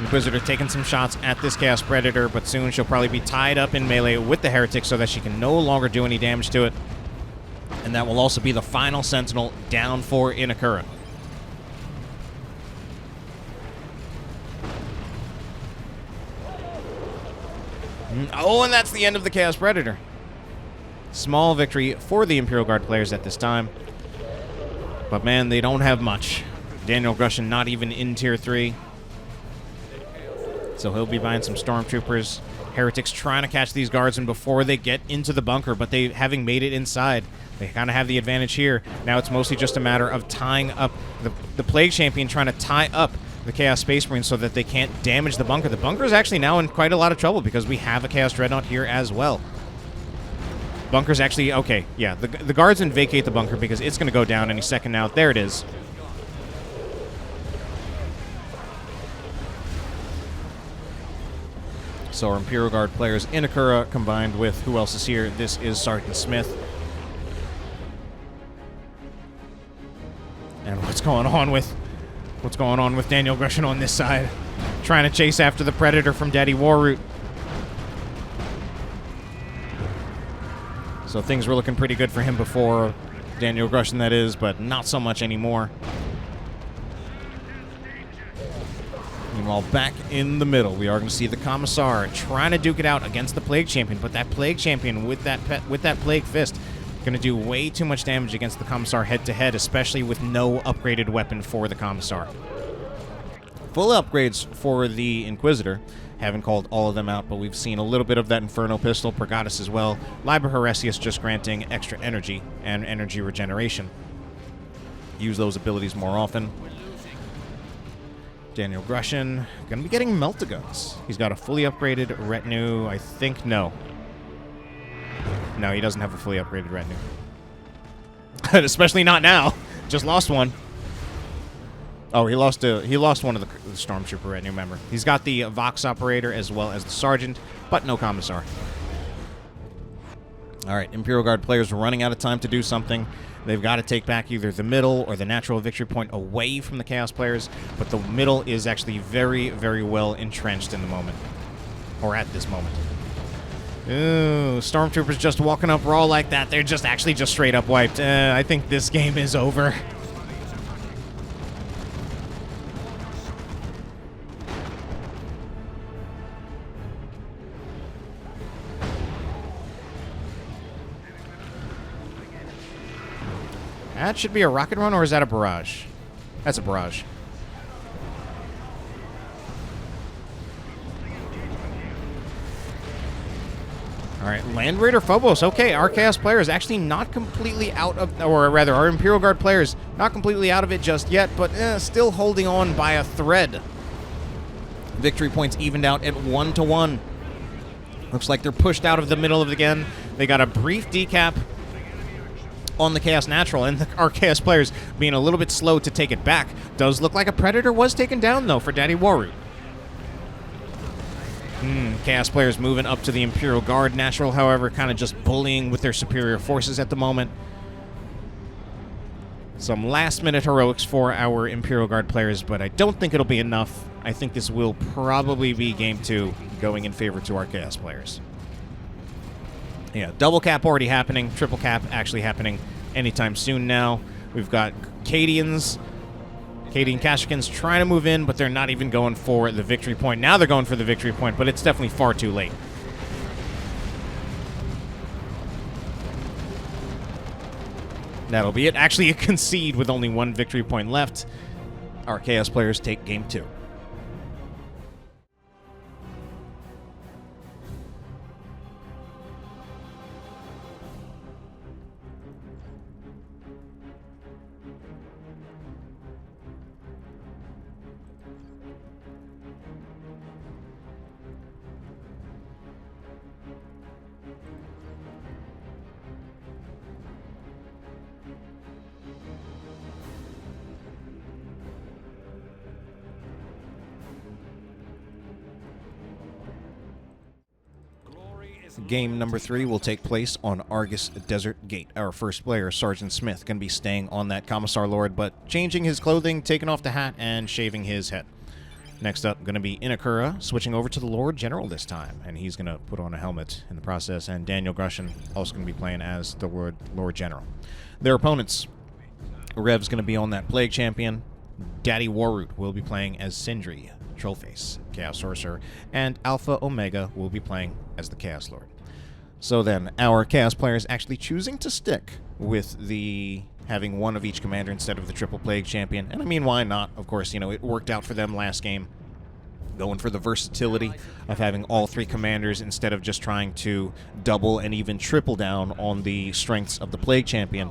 Inquisitor taking some shots at this Chaos Predator, but soon she'll probably be tied up in melee with the Heretic so that she can no longer do any damage to it. And that will also be the final Sentinel down for Inekura. Oh, and that's the end of the Chaos Predator. Small victory for the Imperial Guard players at this time. But man, they don't have much. DanielGrushin not even in Tier 3. So he'll be buying some Stormtroopers Heretics trying to catch these guardsmen before they get into the bunker, but they, having made it inside, they kind of have the advantage here. Now it's mostly just a matter of tying up the Plague Champion, trying to tie up the Chaos Space Marines so that they can't damage the bunker. The bunker is actually now in quite a lot of trouble because we have a Chaos Dreadnought here as well. Bunker's actually, okay, yeah, the guardsmen vacate the bunker because it's going to go down any second now. There it is. So our Imperial Guard players, Inekura, combined with who else is here? This is Sgt Smith. And what's going on with DanielGrushin on this side? Trying to chase after the Predator from Daddy Warooth. So things were looking pretty good for him before, DanielGrushin that is, but not so much anymore. Meanwhile, back in the middle, we are going to see the Commissar trying to duke it out against the Plague Champion, but that Plague Champion with that Plague Fist going to do way too much damage against the Commissar head-to-head, especially with no upgraded weapon for the Commissar. Full upgrades for the Inquisitor. Haven't called all of them out, but we've seen a little bit of that Inferno Pistol, Pregatus as well. Liber Heresius just granting extra energy and energy regeneration. Use those abilities more often. DanielGrushin going to be getting Melt-A-Guns. He's got a fully upgraded retinue, I think. No, he doesn't have a fully upgraded retinue. Especially not now. Just lost one. Oh, he lost one of the Stormtrooper retinue member. He's got the Vox Operator as well as the Sergeant, but no Commissar. All right, Imperial Guard players running out of time to do something. They've got to take back either the middle or the natural victory point away from the Chaos players, but the middle is actually very, very well entrenched in the moment, or at this moment. Ooh, Stormtroopers just walking up raw like that. They're just actually just straight up wiped. I think this game is over. That should be a rocket run, or is that a barrage? That's a barrage. All right, Land Raider Phobos. Okay, our Chaos player is actually not completely out of, or rather, our Imperial Guard players not completely out of it just yet, but still holding on by a thread. Victory points evened out at 1-1. Looks like they're pushed out of the middle of it again. They got a brief decap on the Chaos Natural, and our Chaos players being a little bit slow to take it back. Does look like a Predator was taken down, though, for Daddy Warooth. Chaos players moving up to the Imperial Guard Natural, however, kind of just bullying with their superior forces at the moment. Some last-minute heroics for our Imperial Guard players, but I don't think it'll be enough. I think this will probably be Game 2 going in favor to our Chaos players. Yeah, double cap already happening, triple cap actually happening anytime soon now. We've got Cadian Kashikans trying to move in, but they're not even going for the victory point. Now they're going for the victory point, but it's definitely far too late. That'll be it. Actually, a concede with only one victory point left. Our Chaos players take Game 2. Game number 3 will take place on Argus Desert Gate. Our first player, Sgt Smith, going to be staying on that Commissar Lord, but changing his clothing, taking off the hat, and shaving his head. Next up, going to be Inekura, switching over to the Lord General this time, and he's going to put on a helmet in the process, and DanielGrushin also going to be playing as the Lord General. Their opponents, Revs going to be on that Plague Champion, Daddy Warooth will be playing as Sindri, Trollface, Chaos Sorcerer, and Alpha Omega will be playing as the Chaos Lord. So then, our Chaos players actually choosing to stick with the having one of each commander instead of the triple Plague Champion. And I mean, why not? Of course, you know, it worked out for them last game. Going for the versatility of having all three commanders instead of just trying to double and even triple down on the strengths of the Plague Champion.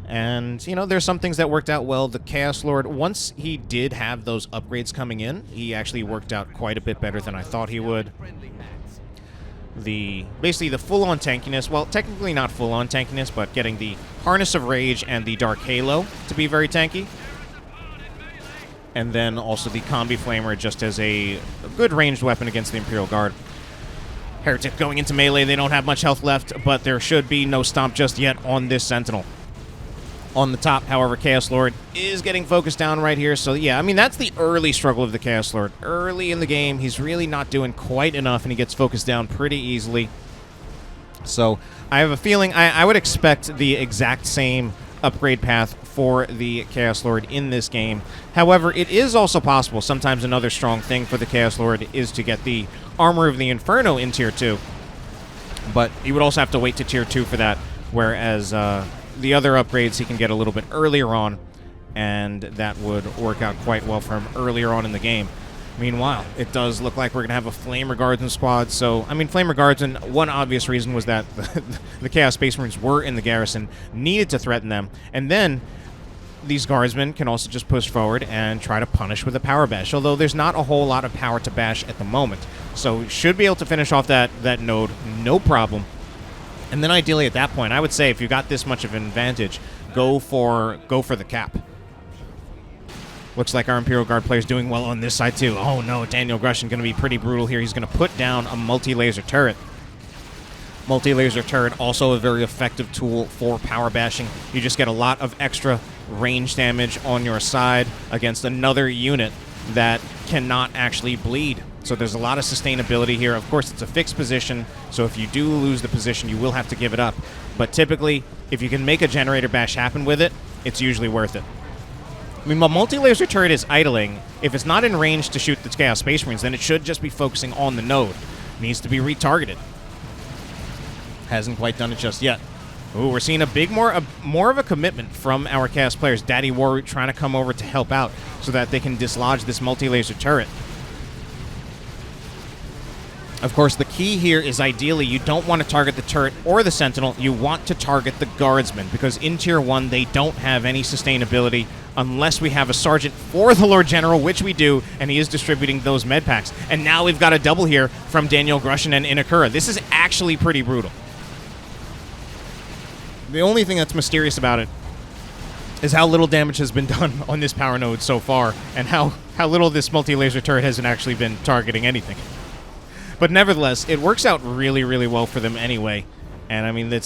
And, you know, there's some things that worked out well. The Chaos Lord, once he did have those upgrades coming in, he actually worked out quite a bit better than I thought he would. Basically the full-on tankiness, well, technically not full-on tankiness, but getting the Harness of Rage and the Dark Halo to be very tanky. And then also the Combi Flamer just as a good ranged weapon against the Imperial Guard. Heretic going into melee, they don't have much health left, but there should be no stomp just yet on this Sentinel. On the top, however, Chaos Lord is getting focused down right here. So yeah, I mean, that's the early struggle of the Chaos Lord. Early in the game, he's really not doing quite enough, and he gets focused down pretty easily. So I have a feeling I would expect the exact same upgrade path for the Chaos Lord in this game. However, it is also possible, sometimes another strong thing for the Chaos Lord is to get the Armor of the Inferno in Tier 2. But you would also have to wait to Tier 2 for that, whereas the other upgrades he can get a little bit earlier on, and that would work out quite well for him earlier on in the game. Meanwhile, it does look like we're going to have a Flamer Guardsman squad. So, I mean, Flamer Guardsmen, one obvious reason was that the Chaos Space Marines were in the garrison, needed to threaten them, and then these Guardsmen can also just push forward and try to punish with a power bash, although there's not a whole lot of power to bash at the moment. So, should be able to finish off that node, no problem. And then ideally at that point, I would say if you got this much of an advantage, go for the cap. Looks like our Imperial Guard player's doing well on this side, too. Oh, no, DanielGrushin going to be pretty brutal here. He's going to put down a multi-laser turret. Multi-laser turret, also a very effective tool for power bashing. You just get a lot of extra range damage on your side against another unit that cannot actually bleed. So there's a lot of sustainability here. Of course, it's a fixed position, so if you do lose the position, you will have to give it up. But typically, if you can make a generator bash happen with it, it's usually worth it. I mean, while multi-laser turret is idling, if it's not in range to shoot the Chaos Space Marines, then it should just be focusing on the node. It needs to be retargeted. Hasn't quite done it just yet. Ooh, we're seeing more of a commitment from our Chaos players. Daddy Warooth trying to come over to help out so that they can dislodge this multi-laser turret. Of course, the key here is ideally you don't want to target the turret or the Sentinel. You want to target the Guardsmen, because in Tier 1 they don't have any sustainability unless we have a Sergeant for the Lord General, which we do, and he is distributing those med packs. And now we've got a double here from DanielGrushin and Inekura. This is actually pretty brutal. The only thing that's mysterious about it is how little damage has been done on this power node so far, and how little this multi-laser turret hasn't actually been targeting anything. But nevertheless, it works out really, really well for them anyway. And I mean, they're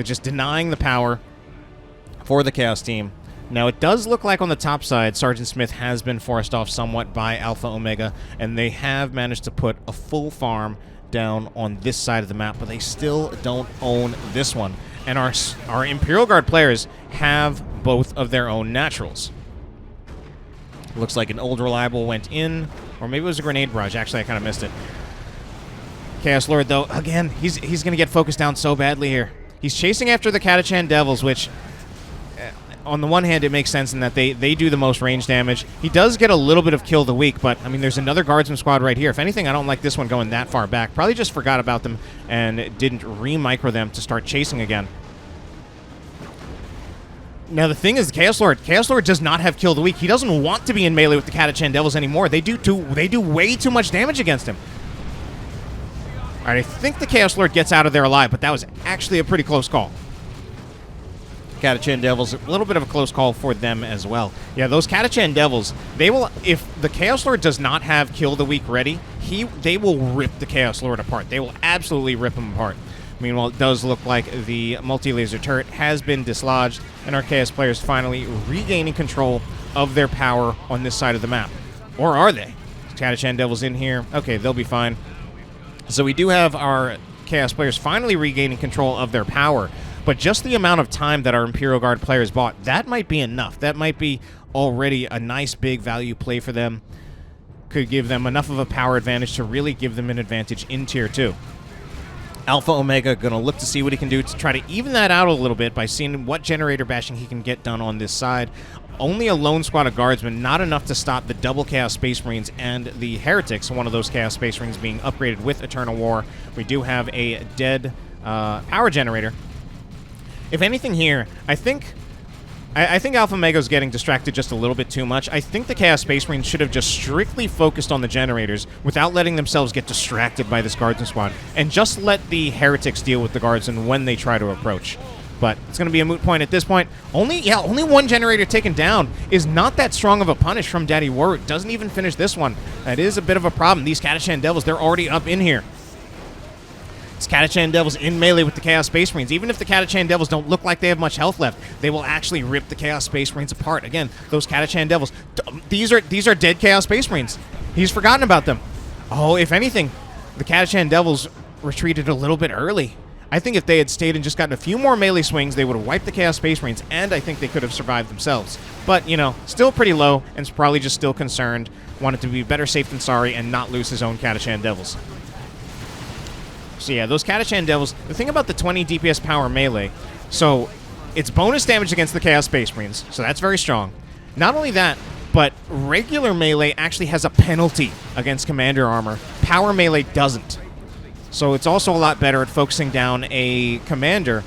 just denying the power for the Chaos team. Now, it does look like on the top side, Sgt Smith has been forced off somewhat by Alpha Omega, and they have managed to put a full farm down on this side of the map, but they still don't own this one. And our Imperial Guard players have both of their own naturals. Looks like an old reliable went in, or maybe it was a grenade barrage. Actually, I kind of missed it. Chaos Lord, though, again, he's going to get focused down so badly here. He's chasing after the Catachan Devils, which, on the one hand, it makes sense in that they do the most range damage. He does get a little bit of kill the weak, but, I mean, there's another Guardsman squad right here. If anything, I don't like this one going that far back. Probably just forgot about them and didn't re-micro them to start chasing again. Now, the thing is, the Chaos Lord does not have kill the weak. He doesn't want to be in melee with the Catachan Devils anymore. They do way too much damage against him. All right, I think the Chaos Lord gets out of there alive, but that was actually a pretty close call. Catachan Devils, a little bit of a close call for them as well. Yeah, those Catachan Devils, they will, if the Chaos Lord does not have Kill the Weak ready, they will rip the Chaos Lord apart. They will absolutely rip him apart. Meanwhile, it does look like the multi-laser turret has been dislodged, and our Chaos players finally regaining control of their power on this side of the map. Or are they? Catachan Devils in here. Okay, they'll be fine. So we do have our Chaos players finally regaining control of their power, but just the amount of time that our Imperial Guard players bought, that might be enough. That might be already a nice big value play for them. Could give them enough of a power advantage to really give them an advantage in Tier 2. Alpha Omega going to look to see what he can do to try to even that out a little bit by seeing what generator bashing he can get done on this side. only a lone squad of guardsmen, not enough to stop the double Chaos Space Marines and the Heretics, one of those Chaos Space Marines being upgraded with Eternal War. We do have a dead power generator. If anything here, I think Alpha Mega's getting distracted just a little bit too much. I think the Chaos Space Marines should have just strictly focused on the generators without letting themselves get distracted by this Guardsman squad, and just let the Heretics deal with the Guardsmen when they try to approach. But it's going to be a moot point at this point. Only one generator taken down is not that strong of a punish from Daddy Warooth. Doesn't even finish this one. That is a bit of a problem. These Catachan Devils, they're already up in here. These Catachan Devils in melee with the Chaos Space Marines. Even if the Catachan Devils don't look like they have much health left, they will actually rip the Chaos Space Marines apart. Again, those Catachan Devils, these are dead Chaos Space Marines. He's forgotten about them. Oh, if anything, the Catachan Devils retreated a little bit early. I think if they had stayed and just gotten a few more melee swings, they would have wiped the Chaos Space Marines, and I think they could have survived themselves. But, you know, still pretty low, and is probably just still concerned, wanted to be better safe than sorry, and not lose his own Catachan Devils. So yeah, those Catachan Devils, the thing about the 20 DPS power melee, so it's bonus damage against the Chaos Space Marines, so that's very strong. Not only that, but regular melee actually has a penalty against commander armor. Power melee doesn't. So it's also a lot better at focusing down a commander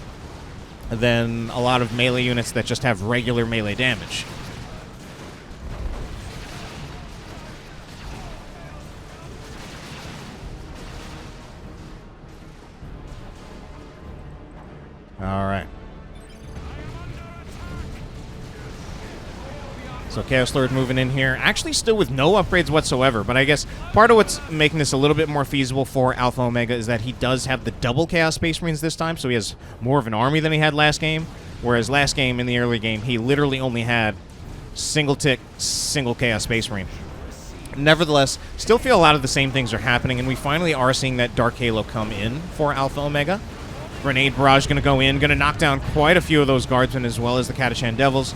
than a lot of melee units that just have regular melee damage. All right. So Chaos Lord moving in here. Actually still with no upgrades whatsoever, but I guess part of what's making this a little bit more feasible for Alpha Omega is that he does have the double Chaos Space Marines this time, so he has more of an army than he had last game, whereas last game, in the early game, he literally only had single Chaos Space Marine. Nevertheless, still feel a lot of the same things are happening, and we finally are seeing that Dark Halo come in for Alpha Omega. Grenade Barrage going to go in, going to knock down quite a few of those Guardsmen as well as the Catachan Devils.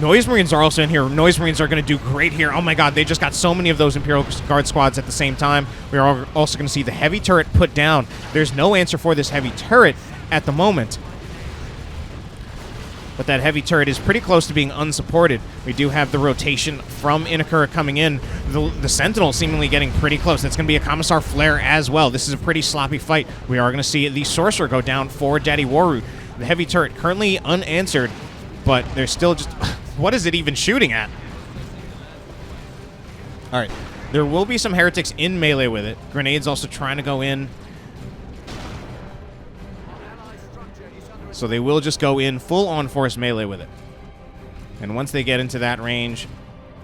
Noise Marines are also in here. Noise Marines are going to do great here. Oh my god, they just got so many of those Imperial Guard squads at the same time. We are also going to see the heavy turret put down. There's no answer for this heavy turret at the moment. But that heavy turret is pretty close to being unsupported. We do have the rotation from Inekura coming in. The Sentinel seemingly getting pretty close. That's going to be a Commissar Flare as well. This is a pretty sloppy fight. We are going to see the Sorcerer go down for Daddy Warooth. The heavy turret currently unanswered, but there's still just... What is it even shooting at? All right. There will be some Heretics in melee with it. Grenades also trying to go in. So they will just go in full on-force melee with it. And once they get into that range...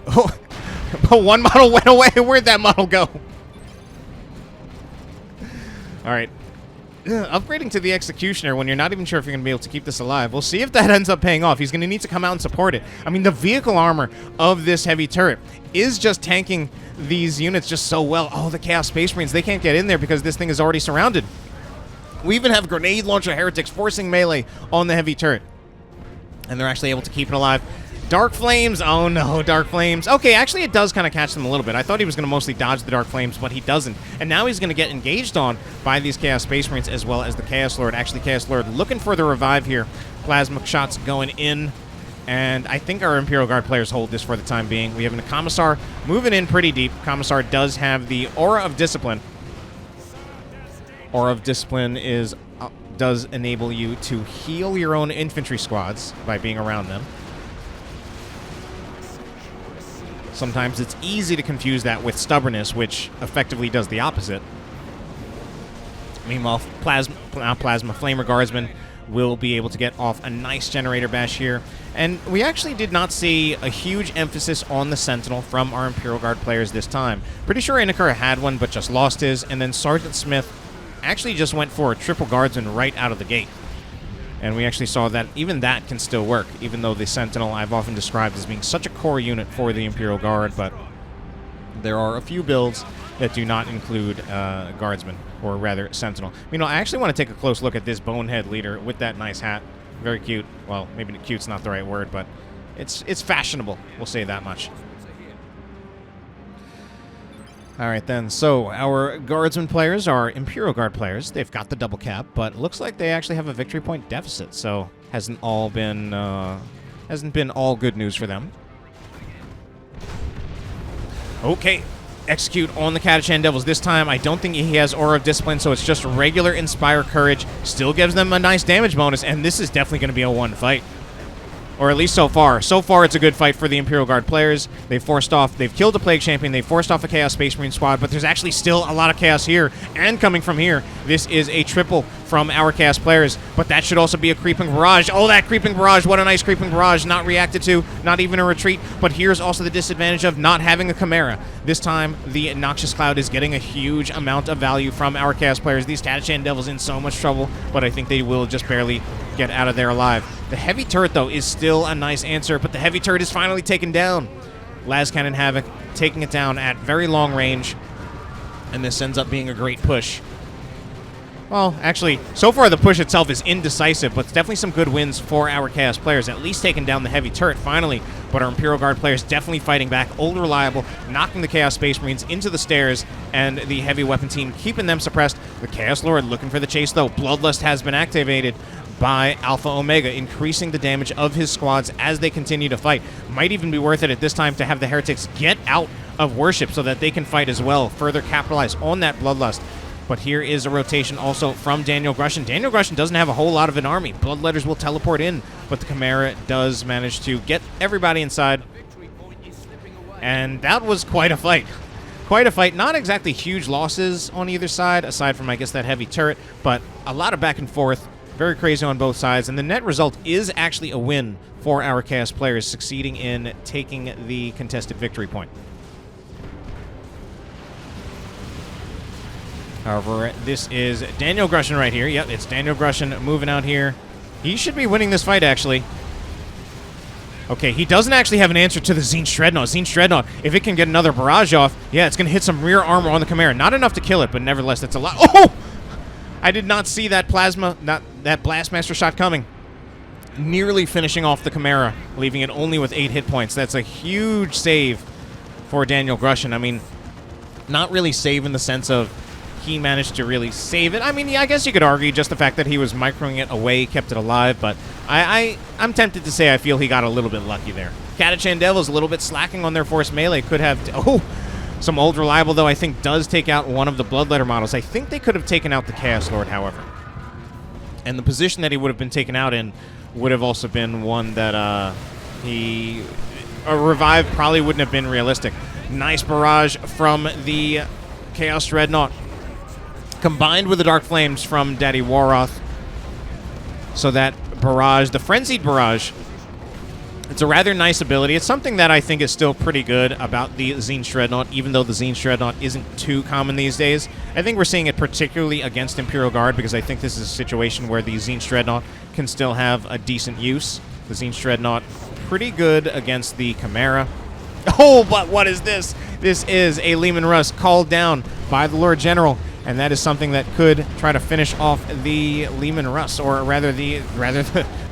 Oh, but one model went away. Where'd that model go? All right. Upgrading to the Executioner when you're not even sure if you're going to be able to keep this alive. We'll see if that ends up paying off. He's going to need to come out and support it. I mean, the vehicle armor of this heavy turret is just tanking these units just so well. Oh, the Chaos Space Marines, they can't get in there because this thing is already surrounded. We even have grenade launcher Heretics forcing melee on the heavy turret. And they're actually able to keep it alive. Dark Flames. Oh, no, Dark Flames. Okay, actually, it does kind of catch them a little bit. I thought he was going to mostly dodge the Dark Flames, but he doesn't. And now he's going to get engaged on by these Chaos Space Marines as well as the Chaos Lord. Actually, Chaos Lord looking for the revive here. Plasma shots going in. And I think our Imperial Guard players hold this for the time being. We have a Commissar moving in pretty deep. Commissar does have the Aura of Discipline. Aura of Discipline does enable you to heal your own infantry squads by being around them. Sometimes it's easy to confuse that with Stubbornness, which effectively does the opposite. Meanwhile, Plasma Flamer Guardsmen will be able to get off a nice Generator Bash here. And we actually did not see a huge emphasis on the Sentinel from our Imperial Guard players this time. Pretty sure Inekura had one, but just lost his. And then Sgt Smith actually just went for a triple Guardsman right out of the gate. And we actually saw that even that can still work, even though the Sentinel I've often described as being such a core unit for the Imperial Guard, but there are a few builds that do not include Guardsmen, or rather Sentinel. You know, I actually want to take a close look at this Bonehead leader with that nice hat. Very cute. Well, maybe cute's not the right word, but it's fashionable, we'll say that much. All right, then. So our Guardsmen players are Imperial Guard players. They've got the double cap, but looks like they actually have a victory point deficit, so hasn't all been Hasn't been all good news for them. Okay. Execute on the Catachan Devils. This time, I don't think he has Aura of Discipline, so it's just regular Inspire Courage. Still gives them a nice damage bonus, and this is definitely going to be a one fight. Or at least so far. So far, it's a good fight for the Imperial Guard players. They've killed the Plague Champion, they've forced off a Chaos Space Marine squad, but there's actually still a lot of Chaos here, and coming from here. This is a triple from our Chaos players, but that should also be a Creeping Barrage. Oh, that Creeping Barrage, what a nice Creeping Barrage, not reacted to, not even a retreat, but here's also the disadvantage of not having a Chimera. This time, the Noxious Cloud is getting a huge amount of value from our Chaos players. These Catachan Devils in so much trouble, but I think they will just barely get out of there alive. The Heavy Turret, though, is still a nice answer, but the Heavy Turret is finally taken down. Lascannon Havoc taking it down at very long range, and this ends up being a great push. Well, actually, so far the push itself is indecisive, but it's definitely some good wins for our Chaos players, at least taking down the Heavy Turret finally, but our Imperial Guard players definitely fighting back, old reliable, knocking the Chaos Space Marines into the stairs, and the Heavy Weapon team keeping them suppressed. The Chaos Lord looking for the chase, though. Bloodlust has been activated by Alpha Omega, increasing the damage of his squads as they continue to fight. Might even be worth it at this time to have the Heretics get out of worship so that they can fight as well, further capitalize on that Bloodlust. But here is a rotation also from DanielGrushin. DanielGrushin doesn't have a whole lot of an army. Bloodletters will teleport in, but the Chimera does manage to get everybody inside. And that was quite a fight. Quite a fight. Not exactly huge losses on either side, aside from, I guess, that Heavy Turret, but a lot of back and forth. Very crazy on both sides, and the net result is actually a win for our Chaos players, succeeding in taking the contested victory point. However, this is DanielGrushin right here. Yep, it's DanielGrushin moving out here. He should be winning this fight, actually. Okay, he doesn't actually have an answer to the Tzeentch Dreadnought. Tzeentch Dreadnought, if it can get another barrage off, yeah, it's going to hit some rear armor on the Chimera. Not enough to kill it, but nevertheless, that's a lot. Oh! I did not see that that Blastmaster shot coming. Nearly finishing off the Chimera, leaving it only with 8 hit points. That's a huge save for DanielGrushin. I mean, not really save in the sense of he managed to really save it. I mean, yeah, I guess you could argue just the fact that he was microing it away kept it alive, but I'm tempted to say I feel he got a little bit lucky there. Catachan Devils a little bit slacking on their force melee. Could have... Some old reliable, though, I think does take out one of the Bloodletter models. I think they could have taken out the Chaos Lord, however. And the position that he would have been taken out in would have also been one that a revive probably wouldn't have been realistic. Nice barrage from the Chaos Dreadnought, combined with the Dark Flames from Daddy Warooth. So that barrage, the Frenzied Barrage, it's a rather nice ability. It's something that I think is still pretty good about the Tzeentch Dreadnought, even though the Tzeentch Dreadnought isn't too common these days. I think we're seeing it particularly against Imperial Guard, because I think this is a situation where the Tzeentch Dreadnought can still have a decent use. The Tzeentch Dreadnought, pretty good against the Chimera. Oh, but what is this? This is a Leman Russ called down by the Lord General, and that is something that could try to finish off the Leman Russ, or rather the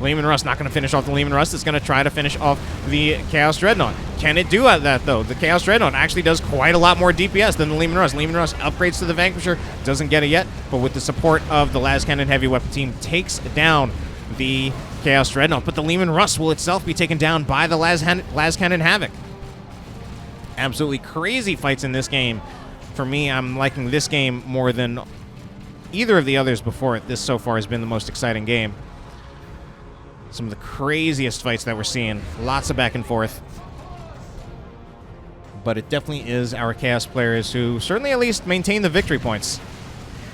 Leman Russ not going to finish off the Leman Russ. It's going to try to finish off the Chaos Dreadnought. Can it do that, though? The Chaos Dreadnought actually does quite a lot more DPS than the Leman Russ. Leman Russ upgrades to the Vanquisher, doesn't get it yet, but with the support of the Lascannon Heavy Weapon team, takes down the Chaos Dreadnought. But the Leman Russ will itself be taken down by the Lascannon Havoc. Absolutely crazy fights in this game. For me, I'm liking this game more than either of the others before it. This so far has been the most exciting game. Some of the craziest fights that we're seeing. Lots of back and forth. But it definitely is our Chaos players who certainly at least maintain the victory points.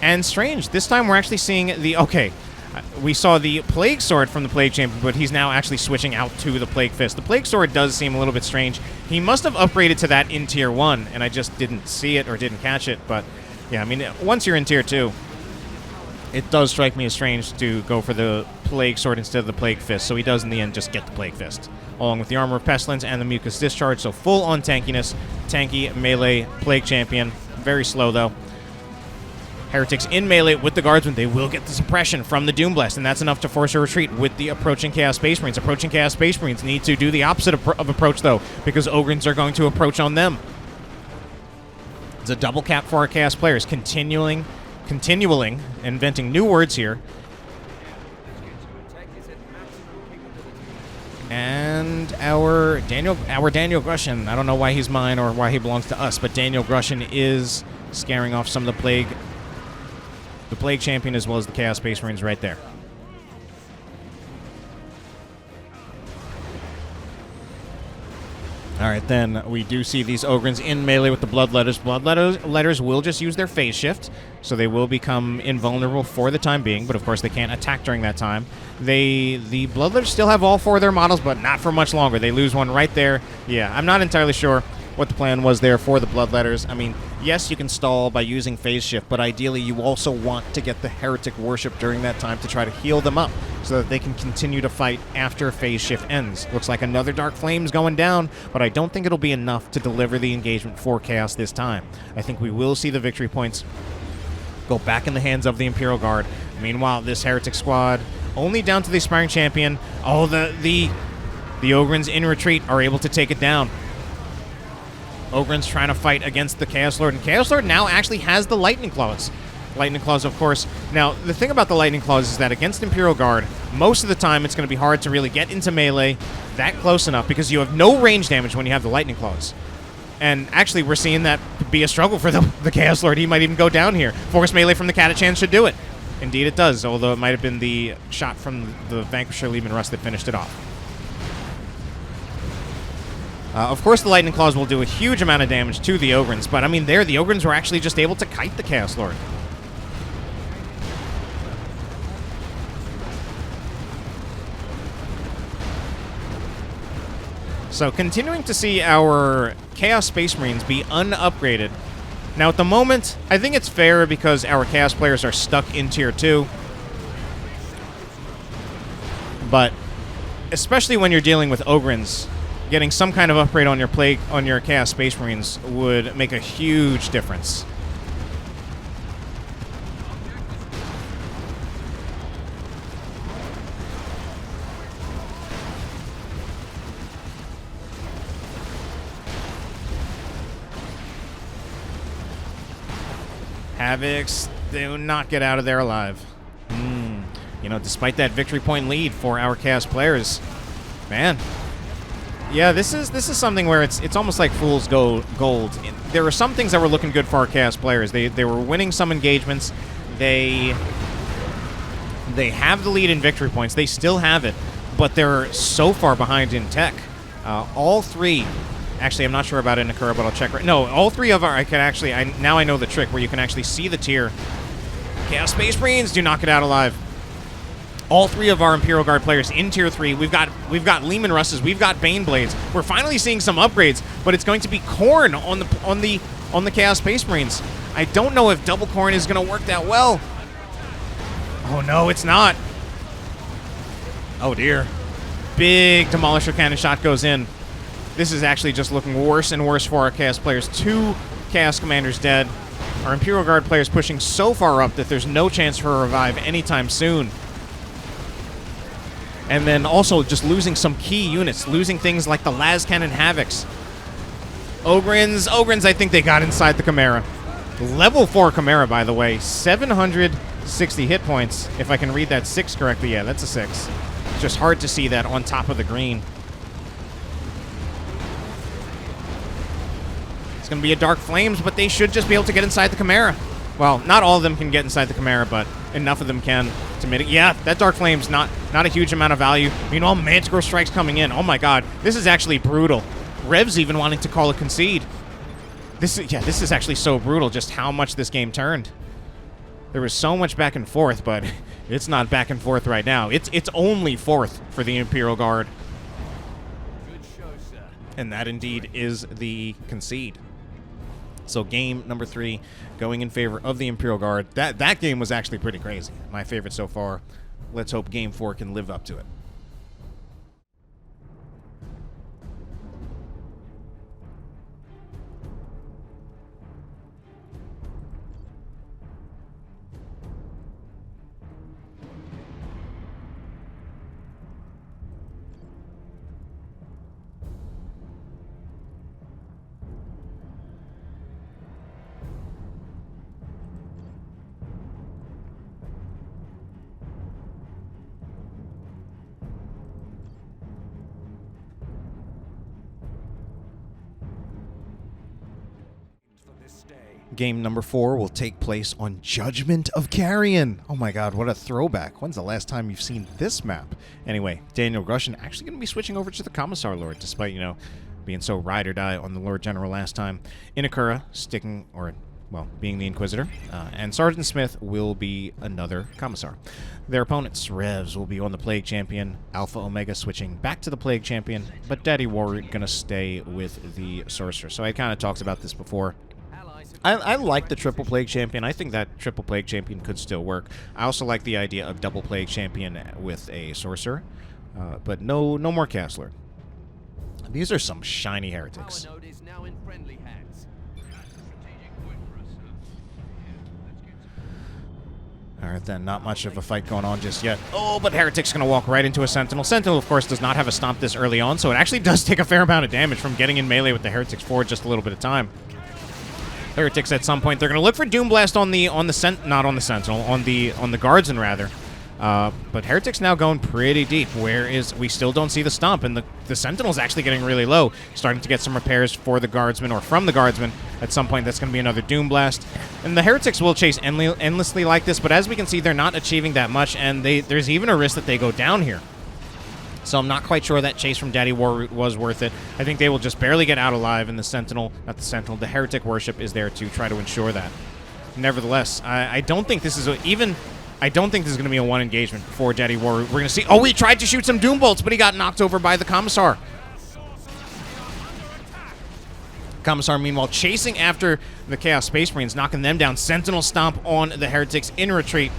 And strange, this time we're actually seeing the... Okay, we saw the Plague Sword from the Plague Champion, but he's now actually switching out to the Plague Fist. The Plague Sword does seem a little bit strange. He must have upgraded to that in Tier 1, and I just didn't see it or didn't catch it. But, yeah, I mean, once you're in Tier 2, it does strike me as strange to go for the Plague Sword instead of the Plague Fist. So he does, in the end, just get the Plague Fist, along with the Armor of Pestilence and the Mucus Discharge. So full on tankiness, tanky melee Plague Champion. Very slow, though. Heretics in melee with the Guardsmen, they will get the suppression from the Doomblast, and that's enough to force a retreat with the approaching Chaos Space Marines. Approaching Chaos Space Marines need to do the opposite of approach, though, because Ogryns are going to approach on them. It's a double cap for our Chaos players, continuing, inventing new words here. And our DanielGrushin, I don't know why he's mine or why he belongs to us, but DanielGrushin is scaring off some of the Plague Champion as well as the Chaos Space Marines right there. Alright, then we do see these Ogrins in melee with the Bloodletters. Bloodletters will just use their phase shift, so they will become invulnerable for the time being, but of course they can't attack during that time. The Bloodletters still have all 4 of their models, but not for much longer. They lose one right there. Yeah, I'm not entirely sure what the plan was there for the Bloodletters. I mean, yes, you can stall by using phase shift, but ideally you also want to get the Heretic Worship during that time to try to heal them up so that they can continue to fight after phase shift ends. Looks like another Dark Flame's going down, but I don't think it'll be enough to deliver the engagement for Chaos this time. I think we will see the victory points go back in the hands of the Imperial Guard. Meanwhile, this Heretic squad only down to the Aspiring Champion. Oh, the Ogrins in retreat are able to take it down. Ogrins trying to fight against the Chaos Lord, and Chaos Lord now actually has the Lightning Claws. Lightning Claws, of course. Now, the thing about the Lightning Claws is that against Imperial Guard, most of the time it's going to be hard to really get into melee that close enough because you have no range damage when you have the Lightning Claws. And actually, we're seeing that be a struggle for the Chaos Lord. He might even go down here. Force melee from the Catachan should do it. Indeed it does, although it might have been the shot from the Vanquisher Leman Russ that finished it off. Of course, the Lightning Claws will do a huge amount of damage to the Ogrins, but I mean, the Ogrins were actually just able to kite the Chaos Lord. So, continuing to see our Chaos Space Marines be unupgraded. Now, at the moment, I think it's fair because our Chaos players are stuck in Tier 2. But, especially when you're dealing with Ogrins, getting some kind of upgrade on your Chaos Space Marines would make a huge difference. Havocs do not get out of there alive. You know, despite that victory point lead for our Chaos players, man. Yeah, this is something where it's almost like fool's gold. There were some things that were looking good for our Chaos players. They were winning some engagements. They have the lead in victory points. They still have it, but they're so far behind in tech. All 3. Actually, I'm not sure about Inekura, but I'll check. No, all 3 of our. Now I know the trick where you can actually see the tier. Chaos Space Marines do not get out alive. All 3 of our Imperial Guard players in Tier 3. We've got Leman Russes. We've got Bane Blades. We're finally seeing some upgrades, but it's going to be Khorne on the Chaos Space Marines. I don't know if double Khorne is going to work that well. Oh no, it's not. Oh dear. Big Demolisher Cannon shot goes in. This is actually just looking worse and worse for our Chaos players. 2 Chaos Commanders dead. Our Imperial Guard players pushing so far up that there's no chance for a revive anytime soon. And then also just losing some key units, losing things like the Las Cannon Havocs. Ogrins, I think they got inside the Chimera. Level 4 Chimera, by the way. 760 hit points, if I can read that 6 correctly. Yeah, that's a 6. It's just hard to see that on top of the green. It's going to be a Dark Flames, but they should just be able to get inside the Chimera. Well, not all of them can get inside the Chimera, but enough of them can to mitigate. Yeah, that Dark Flame's not a huge amount of value. Meanwhile, Manticore Strike's coming in. Oh my god, this is actually brutal. Revs even wanting to call a concede. This is actually so brutal just how much this game turned. There was so much back and forth, but it's not back and forth right now. It's only fourth for the Imperial Guard. Good show, sir. And that indeed is the concede. So game number 3 going in favor of the Imperial Guard. That game was actually pretty crazy. My favorite so far. Let's hope game 4 can live up to it. Game number 4 will take place on Judgment of Carrion. Oh my god, what a throwback. When's the last time you've seen this map? Anyway, DanielGrushin actually going to be switching over to the Commissar Lord, despite, you know, being so ride or die on the Lord General last time. Inekura sticking, or, well, being the Inquisitor. And Sgt Smith will be another Commissar. Their opponents, Revs, will be on the Plague Champion. Alpha Omega switching back to the Plague Champion. But Daddy Warooth going to stay with the Sorcerer. So I kind of talked about this before. I like the triple Plague Champion. I think that triple Plague Champion could still work. I also like the idea of double Plague Champion with a Sorcerer. But no more Chaos Lord. These are some shiny heretics. Alright then, not much of a fight going on just yet. Oh, but Heretic's going to walk right into a Sentinel. Sentinel, of course, does not have a stomp this early on, so it actually does take a fair amount of damage from getting in melee with the Heretics for just a little bit of time. Heretics at some point, they're going to look for Doom Blast on the Guardsmen rather. But Heretics now going pretty deep, whereas we still don't see the stomp, and the Sentinel's actually getting really low, starting to get some repairs for the Guardsmen, or from the Guardsmen. At some point, that's going to be another Doom Blast. And the Heretics will chase endlessly like this, but as we can see, they're not achieving that much, and there's even a risk that they go down here. So I'm not quite sure that chase from Daddy Warooth was worth it. I think they will just barely get out alive, and the Heretic Worship is there to try to ensure that. Nevertheless, I don't think this is I don't think this is going to be a one engagement for Daddy Warooth. We're going to see... Oh, he tried to shoot some Doom Bolts, but he got knocked over by the Commissar. Commissar, meanwhile, chasing after the Chaos Space Marines, knocking them down. Sentinel Stomp on the Heretics in retreat.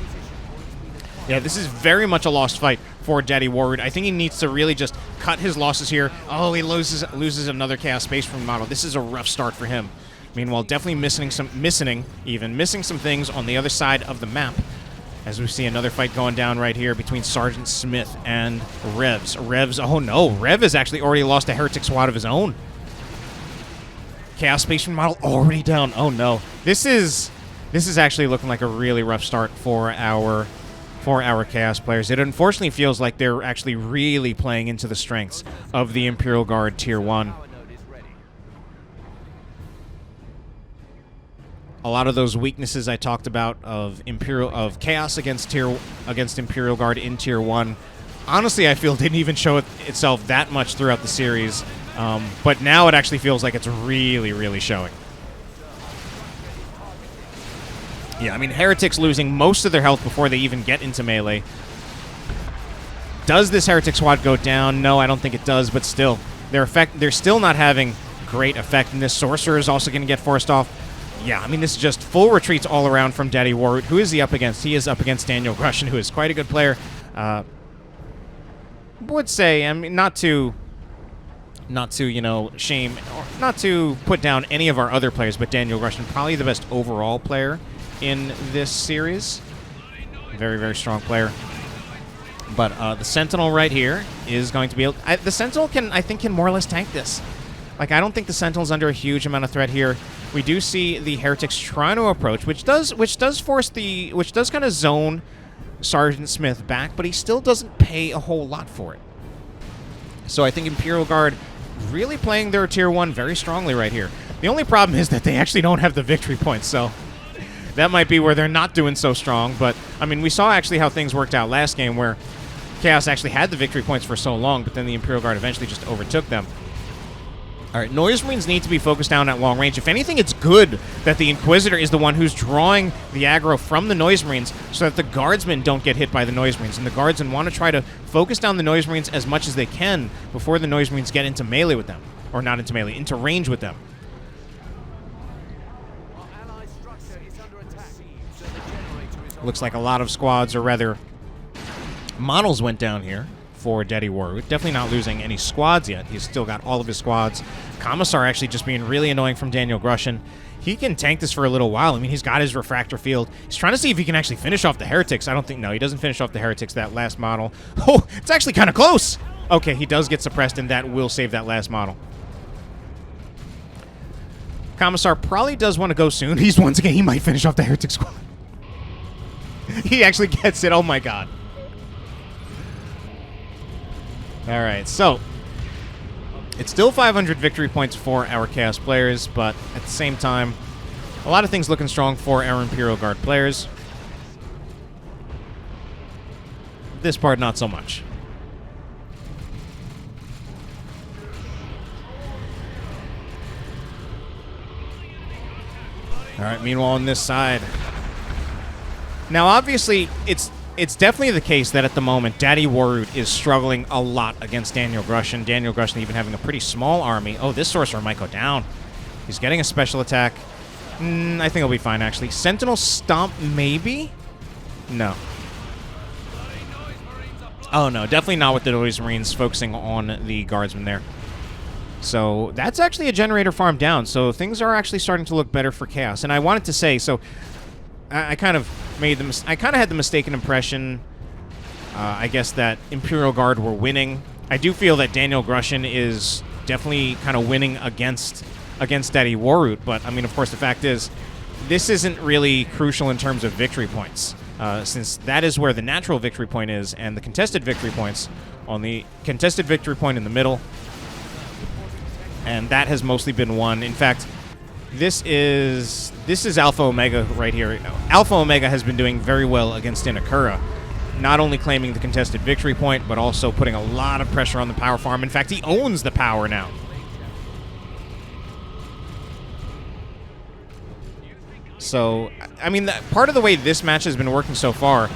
Yeah, this is very much a lost fight for Daddy Warooth. I think he needs to really just cut his losses here. Oh, he loses another Chaos Space Marine model. This is a rough start for him. Meanwhile, definitely missing some things on the other side of the map. As we see another fight going down right here between Sgt Smith and Revs. Oh no, Rev has actually already lost a Heretic squad of his own. Chaos Space Marine model already down. Oh no. This is actually looking like a really rough start for our Chaos players. It unfortunately feels like they're actually really playing into the strengths of the Imperial Guard Tier 1. A lot of those weaknesses I talked about of Chaos against Imperial Guard in Tier 1, honestly, I feel didn't even show itself that much throughout the series. But now it actually feels like it's really, really showing. Yeah, I mean, Heretics losing most of their health before they even get into melee. Does this Heretic squad go down? No, I don't think it does, but still. They're still not having great effect, and this Sorcerer is also going to get forced off. Yeah, I mean, this is just full retreats all around from Daddy Warooth. Who is he up against? He is up against DanielGrushin, who is quite a good player. Would say, I mean, not to you know, shame, or not to put down any of our other players, but DanielGrushin, probably the best overall player in this series. Very, very strong player. But the Sentinel right here is going to be able... the Sentinel I think can more or less tank this. Like, I don't think the Sentinel's under a huge amount of threat here. We do see the Heretics trying to approach, which does kind of zone Sgt Smith back, but he still doesn't pay a whole lot for it. So I think Imperial Guard really playing their Tier 1 very strongly right here. The only problem is that they actually don't have the victory points, so that might be where they're not doing so strong. But, I mean, we saw actually how things worked out last game, where Chaos actually had the victory points for so long, but then the Imperial Guard eventually just overtook them. All right, Noise Marines need to be focused down at long range. If anything, it's good that the Inquisitor is the one who's drawing the aggro from the Noise Marines so that the Guardsmen don't get hit by the Noise Marines. And the Guardsmen want to try to focus down the Noise Marines as much as they can before the Noise Marines get into melee with them. Or not into melee, into range with them. Looks like a lot of squads, or rather, models went down here for Daddy Warooth. Definitely not losing any squads yet. He's still got all of his squads. Commissar actually just being really annoying from DanielGrushin. He can tank this for a little while. I mean, he's got his Refractor Field. He's trying to see if he can actually finish off the Heretics. I don't think... No, he doesn't finish off the Heretics, that last model. Oh, it's actually kind of close! Okay, he does get suppressed, and that will save that last model. Commissar probably does want to go soon. He's once again... He might finish off the Heretic squad. He actually gets it. Oh, my God. All right, so it's still 500 victory points for our Chaos players, but at the same time, A lot of things looking strong for our Imperial Guard players. This part, not so much. All right, meanwhile on this side. Now, obviously, it's definitely the case that at the moment, Daddy Warooth is struggling a lot against DanielGrushin. DanielGrushin even having a pretty small army. Oh, this Sorcerer might go down. He's getting a special attack. I think he'll be fine, actually. Sentinel Stomp, maybe? No. Oh, no, definitely not with the Noise Marines focusing on the Guardsmen there. So that's actually a generator farm down. So things are actually starting to look better for Chaos. And I wanted to say, so I kind of had the mistaken impression, I guess, that Imperial Guard were winning. I do feel that DanielGrushin is definitely kind of winning against Daddy Warooth. But I mean, of course, the fact is, this isn't really crucial in terms of victory points, since that is where the natural victory point is, and the contested victory points on the contested victory point in the middle. And that has mostly been won. In fact, this is Alpha Omega right here. Alpha Omega has been doing very well against Inekura, not only claiming the contested victory point, but also putting a lot of pressure on the power farm. In fact, he owns the power now. So, I mean, part of the way this match has been working so far,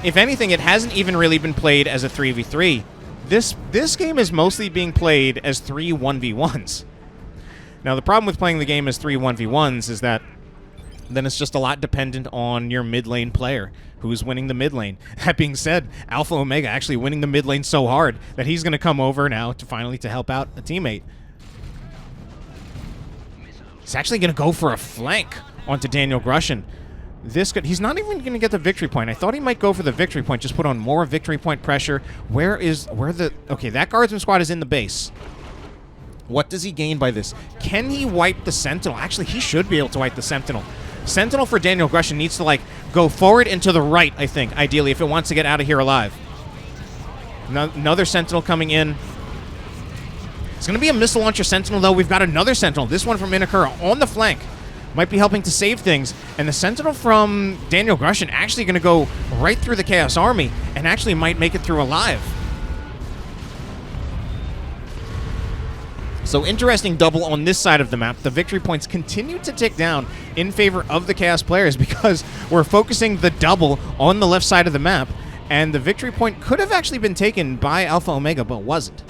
if anything, it hasn't even really been played as a 3v3. This game is mostly being played as 3 1v1s. Now, the problem with playing the game as 3 1v1s is that then it's just a lot dependent on your mid lane player, who's winning the mid lane. That being said, Alpha Omega actually winning the mid lane so hard that he's going to come over now to finally help out a teammate. He's actually going to go for a flank onto DanielGrushin. He's not even going to get the victory point. I thought he might go for the victory point, just put on more victory point pressure. Okay, that Guardsman squad is in the base. What does he gain by this? Can he wipe the Sentinel? Actually, he should be able to wipe the Sentinel. Sentinel for DanielGrushin needs to, like, go forward and to the right, I think, ideally, if it wants to get out of here alive. Another Sentinel coming in. It's going to be a missile launcher Sentinel, though. We've got another Sentinel. This one from Inekura on the flank. Might be helping to save things. And the Sentinel from DanielGrushin actually going to go right through the Chaos Army and actually might make it through alive. So interesting double on this side of the map. The victory points continue to tick down in favor of the Chaos players because we're focusing the double on the left side of the map. And the victory point could have actually been taken by Alpha Omega, but wasn't.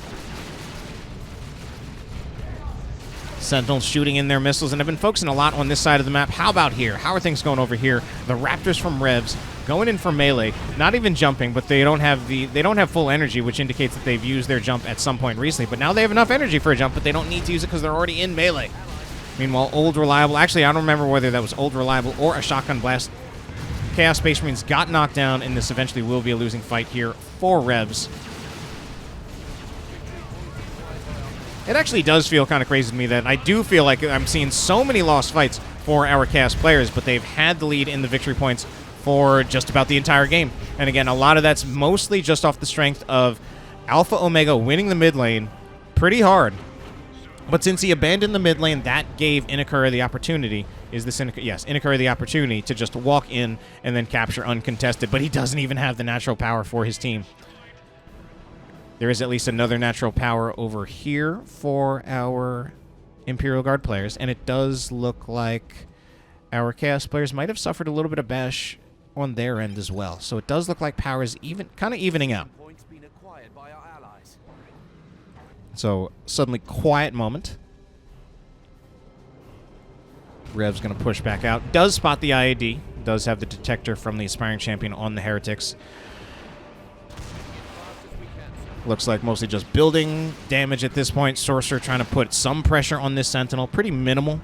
Sentinels shooting in their missiles and have been focusing a lot on this side of the map. How about here? How are things going over here? The Raptors from Revs going in for melee, not even jumping, but they don't have full energy, which indicates that they've used their jump at some point recently. But now they have enough energy for a jump, but they don't need to use it because they're already in melee. Meanwhile, Old Reliable, actually I don't remember whether that was Old Reliable or a shotgun blast. Chaos Space Marines got knocked down, and this eventually will be a losing fight here for Revs. It actually does feel kind of crazy to me that I do feel like I'm seeing so many lost fights for our Chaos players, but they've had the lead in the victory points for just about the entire game. And again, a lot of that's mostly just off the strength of Alpha Omega winning the mid lane pretty hard. But since he abandoned the mid lane, that gave Inekura the opportunity. Inekura the opportunity to just walk in and then capture uncontested. But he doesn't even have the natural power for his team. There is at least another natural power over here for our Imperial Guard players, and it does look like our Chaos players might have suffered a little bit of bash on their end as well. So it does look like power is kind of evening out. So suddenly quiet moment. Rev's going to push back out. Does spot the IAD. Does have the detector from the Aspiring Champion on the Heretics. Looks like mostly just building damage at this point. Sorcerer trying to put some pressure on this Sentinel. Pretty minimal.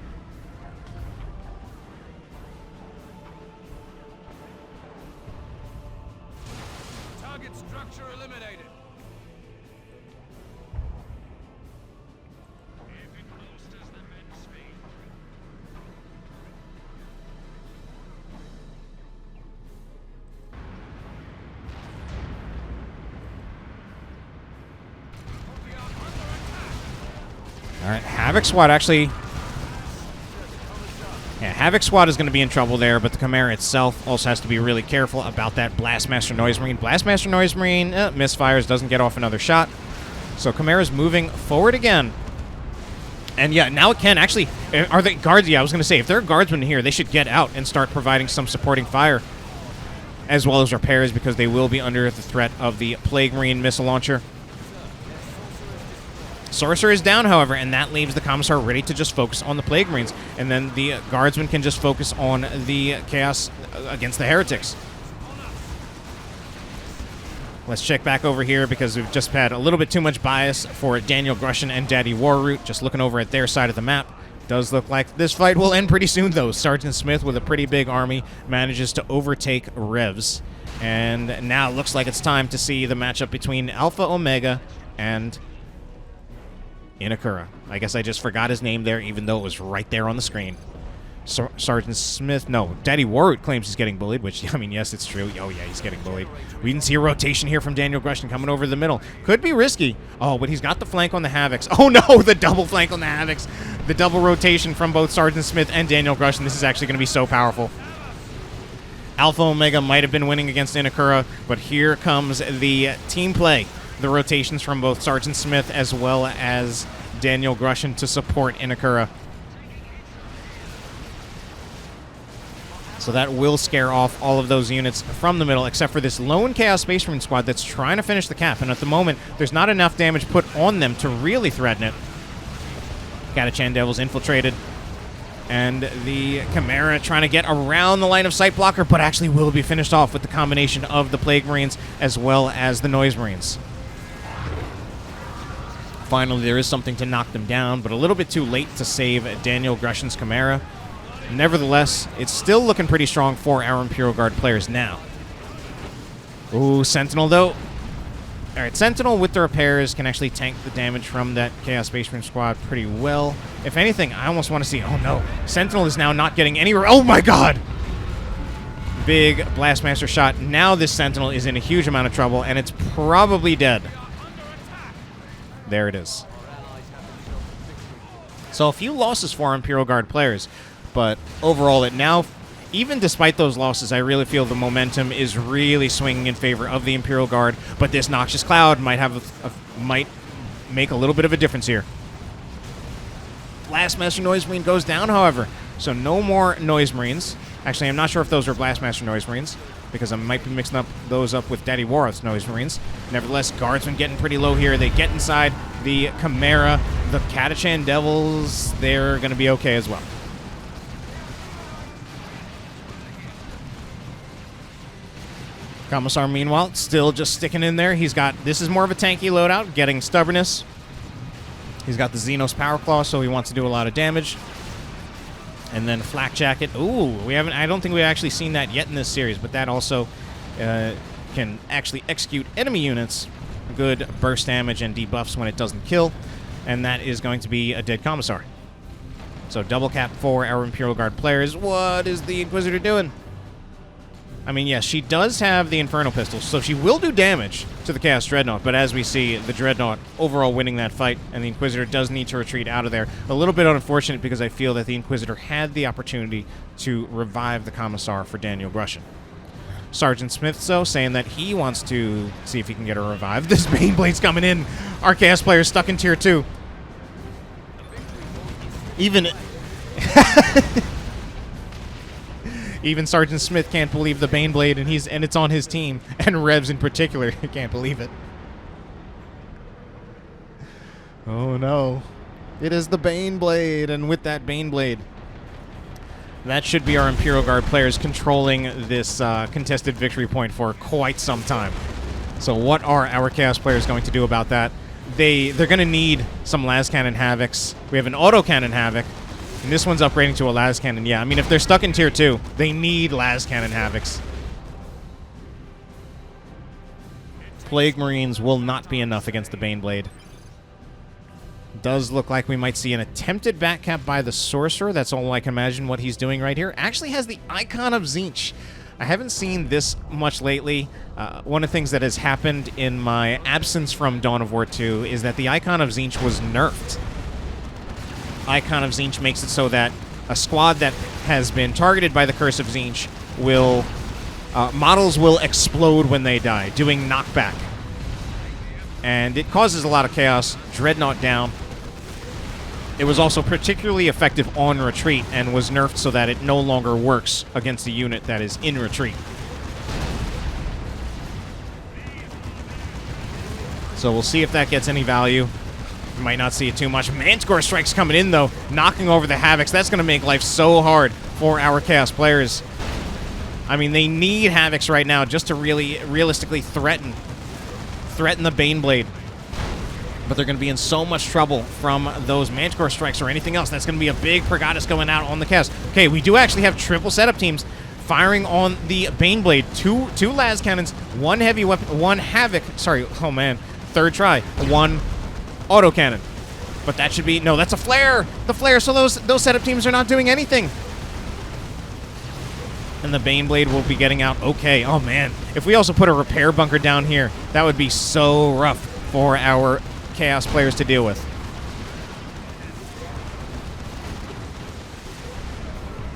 Target structure eliminated. All right, Havoc Squad actually Yeah, Havoc Squad is going to be in trouble there, but the Chimera itself also has to be really careful about that Blastmaster Noise Marine. Blastmaster Noise Marine misfires, doesn't get off another shot. So Chimera's moving forward again. And yeah, now it can actually... Are they guards? Yeah, I was going to say, if there are guardsmen here, they should get out and start providing some supporting fire, as well as repairs, because they will be under the threat of the Plague Marine missile launcher. Sorcerer is down, however, and that leaves the Commissar ready to just focus on the Plague Marines. And then the Guardsmen can just focus on the Chaos against the Heretics. Let's check back over here because we've just had a little bit too much bias for DanielGrushin and Daddy Warooth. Just looking over at their side of the map. Does look like this fight will end pretty soon, though. Sgt Smith, with a pretty big army, manages to overtake Revs. And now it looks like it's time to see the matchup between Alpha Omega and Inekura. I guess I just forgot his name there, even though it was right there on the screen. Sgt Smith, no, Daddy Warooth claims he's getting bullied, which, I mean, yes, it's true. Oh, yeah, he's getting bullied. We can see a rotation here from DanielGrushin coming over the middle. Could be risky. Oh, but he's got the flank on the Havocs. Oh, no, the double flank on the Havocs. The double rotation from both Sgt Smith and DanielGrushin. This is actually going to be so powerful. Alpha Omega might have been winning against Inekura, but here comes the team play. The rotations from both Sgt Smith as well as DanielGrushin to support Inekura. So that will scare off all of those units from the middle, except for this lone Chaos Space Marine squad that's trying to finish the cap. And at the moment, there's not enough damage put on them to really threaten it. Catachan Devils infiltrated. And the Chimera trying to get around the line of sight blocker, but actually will be finished off with the combination of the Plague Marines as well as the Noise Marines. Finally, there is something to knock them down, but a little bit too late to save DanielGrushin's Chimera. Nevertheless, it's still looking pretty strong for our Imperial Guard players now. Ooh, Sentinel, though. All right, Sentinel with the repairs can actually tank the damage from that Chaos Space Marine squad pretty well. If anything, I almost want to see... Oh, no. Sentinel is now not getting any... Oh, my God! Big Blastmaster shot. Now this Sentinel is in a huge amount of trouble, and it's probably dead. There it is. So a few losses for our Imperial Guard players, but overall it now, even despite those losses, I really feel the momentum is really swinging in favor of the Imperial Guard, but this Noxious Cloud might might make a little bit of a difference here. Blastmaster Noise Marine goes down, however, so no more Noise Marines. Actually, I'm not sure if those were Blastmaster Noise Marines, because I might be mixing those up with Daddy Warooth's Noise Marines. Nevertheless, Guardsmen getting pretty low here. They get inside the Chimera. The Catachan Devils, they're going to be okay as well. Commissar, meanwhile, still just sticking in there. He's got... This is more of a tanky loadout, getting Stubbornness. He's got the Xenos Power Claw, so he wants to do a lot of damage. And then Flak Jacket. Ooh, we haven't... I don't think we've actually seen that yet in this series, but that also can actually execute enemy units. Good burst damage and debuffs when it doesn't kill. And that is going to be a dead Commissar. So double cap for our Imperial Guard players. What is the Inquisitor doing? I mean, yes, she does have the Infernal Pistols, so she will do damage to the Chaos Dreadnought, but as we see, the Dreadnought overall winning that fight, and the Inquisitor does need to retreat out of there. A little bit unfortunate because I feel that the Inquisitor had the opportunity to revive the Commissar for DanielGrushin. Sgt Smith, though, saying that he wants to see if he can get a revive. This Baneblade's coming in. Our Chaos player stuck in Tier 2. Even Sgt Smith can't believe the Baneblade, and it's on his team, and Revs in particular can't believe it. Oh no. It is the Baneblade, and with that Baneblade, that should be our Imperial Guard players controlling this contested victory point for quite some time. So what are our Chaos players going to do about that? They're going to need some Las Cannon Havocs. We have an Auto Cannon Havoc, and this one's upgrading to a Las Cannon. Yeah, I mean, if they're stuck in Tier 2, they need Las Cannon Havocs. Plague Marines will not be enough against the Baneblade. Does look like we might see an attempted back cap by the Sorcerer. That's all I can imagine what he's doing right here. Actually has the Icon of Tzeentch. I haven't seen this much lately. One of the things that has happened in my absence from Dawn of War 2 is that the Icon of Tzeentch was nerfed. Icon of Tzeentch makes it so that a squad that has been targeted by the Curse of Tzeentch will... models will explode when they die, doing knockback. And it causes a lot of chaos. Dreadnought down. It was also particularly effective on retreat and was nerfed so that it no longer works against a unit that is in retreat. So we'll see if that gets any value. You might not see it too much. Manticore Strike's coming in, though, knocking over the Havocs. That's going to make life so hard for our Chaos players. I mean, they need Havocs right now just to really realistically threaten the Baneblade. But they're going to be in so much trouble from those Manticore Strikes or anything else. That's going to be a big Pregatus going out on the Chaos. Okay, we do actually have triple setup teams firing on the Baneblade. Two Las Cannons, one heavy weapon, one Havoc. Sorry, oh man, third try. One autocannon. But that should be... No, that's a flare! The flare, so those setup teams are not doing anything. And the Baneblade will be getting out okay. Oh man, if we also put a repair bunker down here, that would be so rough for our Chaos players to deal with.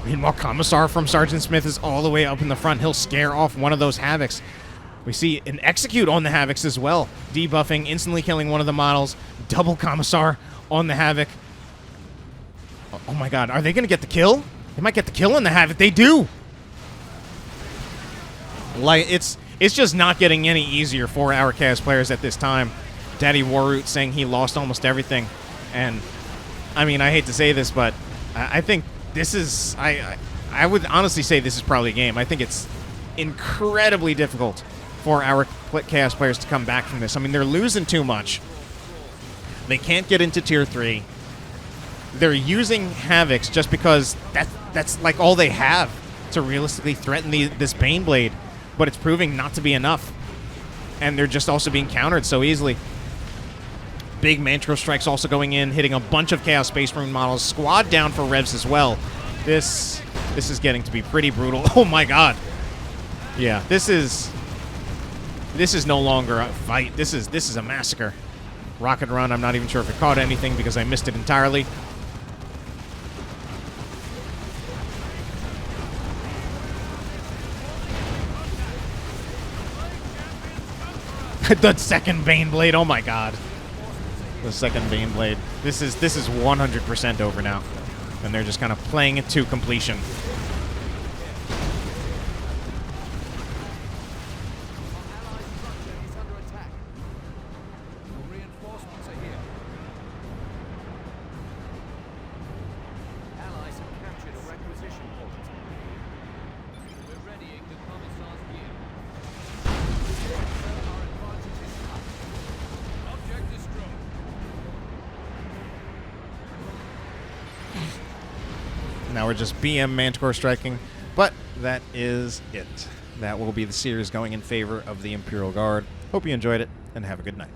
Meanwhile, Commissar from Sgt Smith is all the way up in the front. He'll scare off one of those Havocs. We see an Execute on the Havocs as well. Debuffing, instantly killing one of the models. Double Commissar on the Havoc. Oh my god, are they going to get the kill? They might get the kill on the Havoc. They do! Like, it's just not getting any easier for our Chaos players at this time. Daddy Warooth saying he lost almost everything. And, I mean, I hate to say this, but I think this is... I would honestly say this is probably a game. I think it's incredibly difficult for our Chaos players to come back from this. I mean, they're losing too much. They can't get into Tier 3. They're using Havocs just because that's like all they have to realistically threaten this Baneblade, but it's proving not to be enough. And they're just also being countered so easily. Big Manticore Strikes also going in, hitting a bunch of Chaos Space Marine models. Squad down for Revs as well. This is getting to be pretty brutal. Oh my god. Yeah, this is no longer a fight. This is a massacre. Rocket Run, I'm not even sure if it caught anything because I missed it entirely. The second Baneblade, oh my god. The second Baneblade. This is 100% over now. And they're just kind of playing it to completion. Reinforcements are here. Allies have captured a requisition point. We're readying the Commissar's gear. Our advantage is up. Object destroyed. Now we're just BM Manticore striking, but that is it. That will be the series going in favor of the Imperial Guard. Hope you enjoyed it, and have a good night.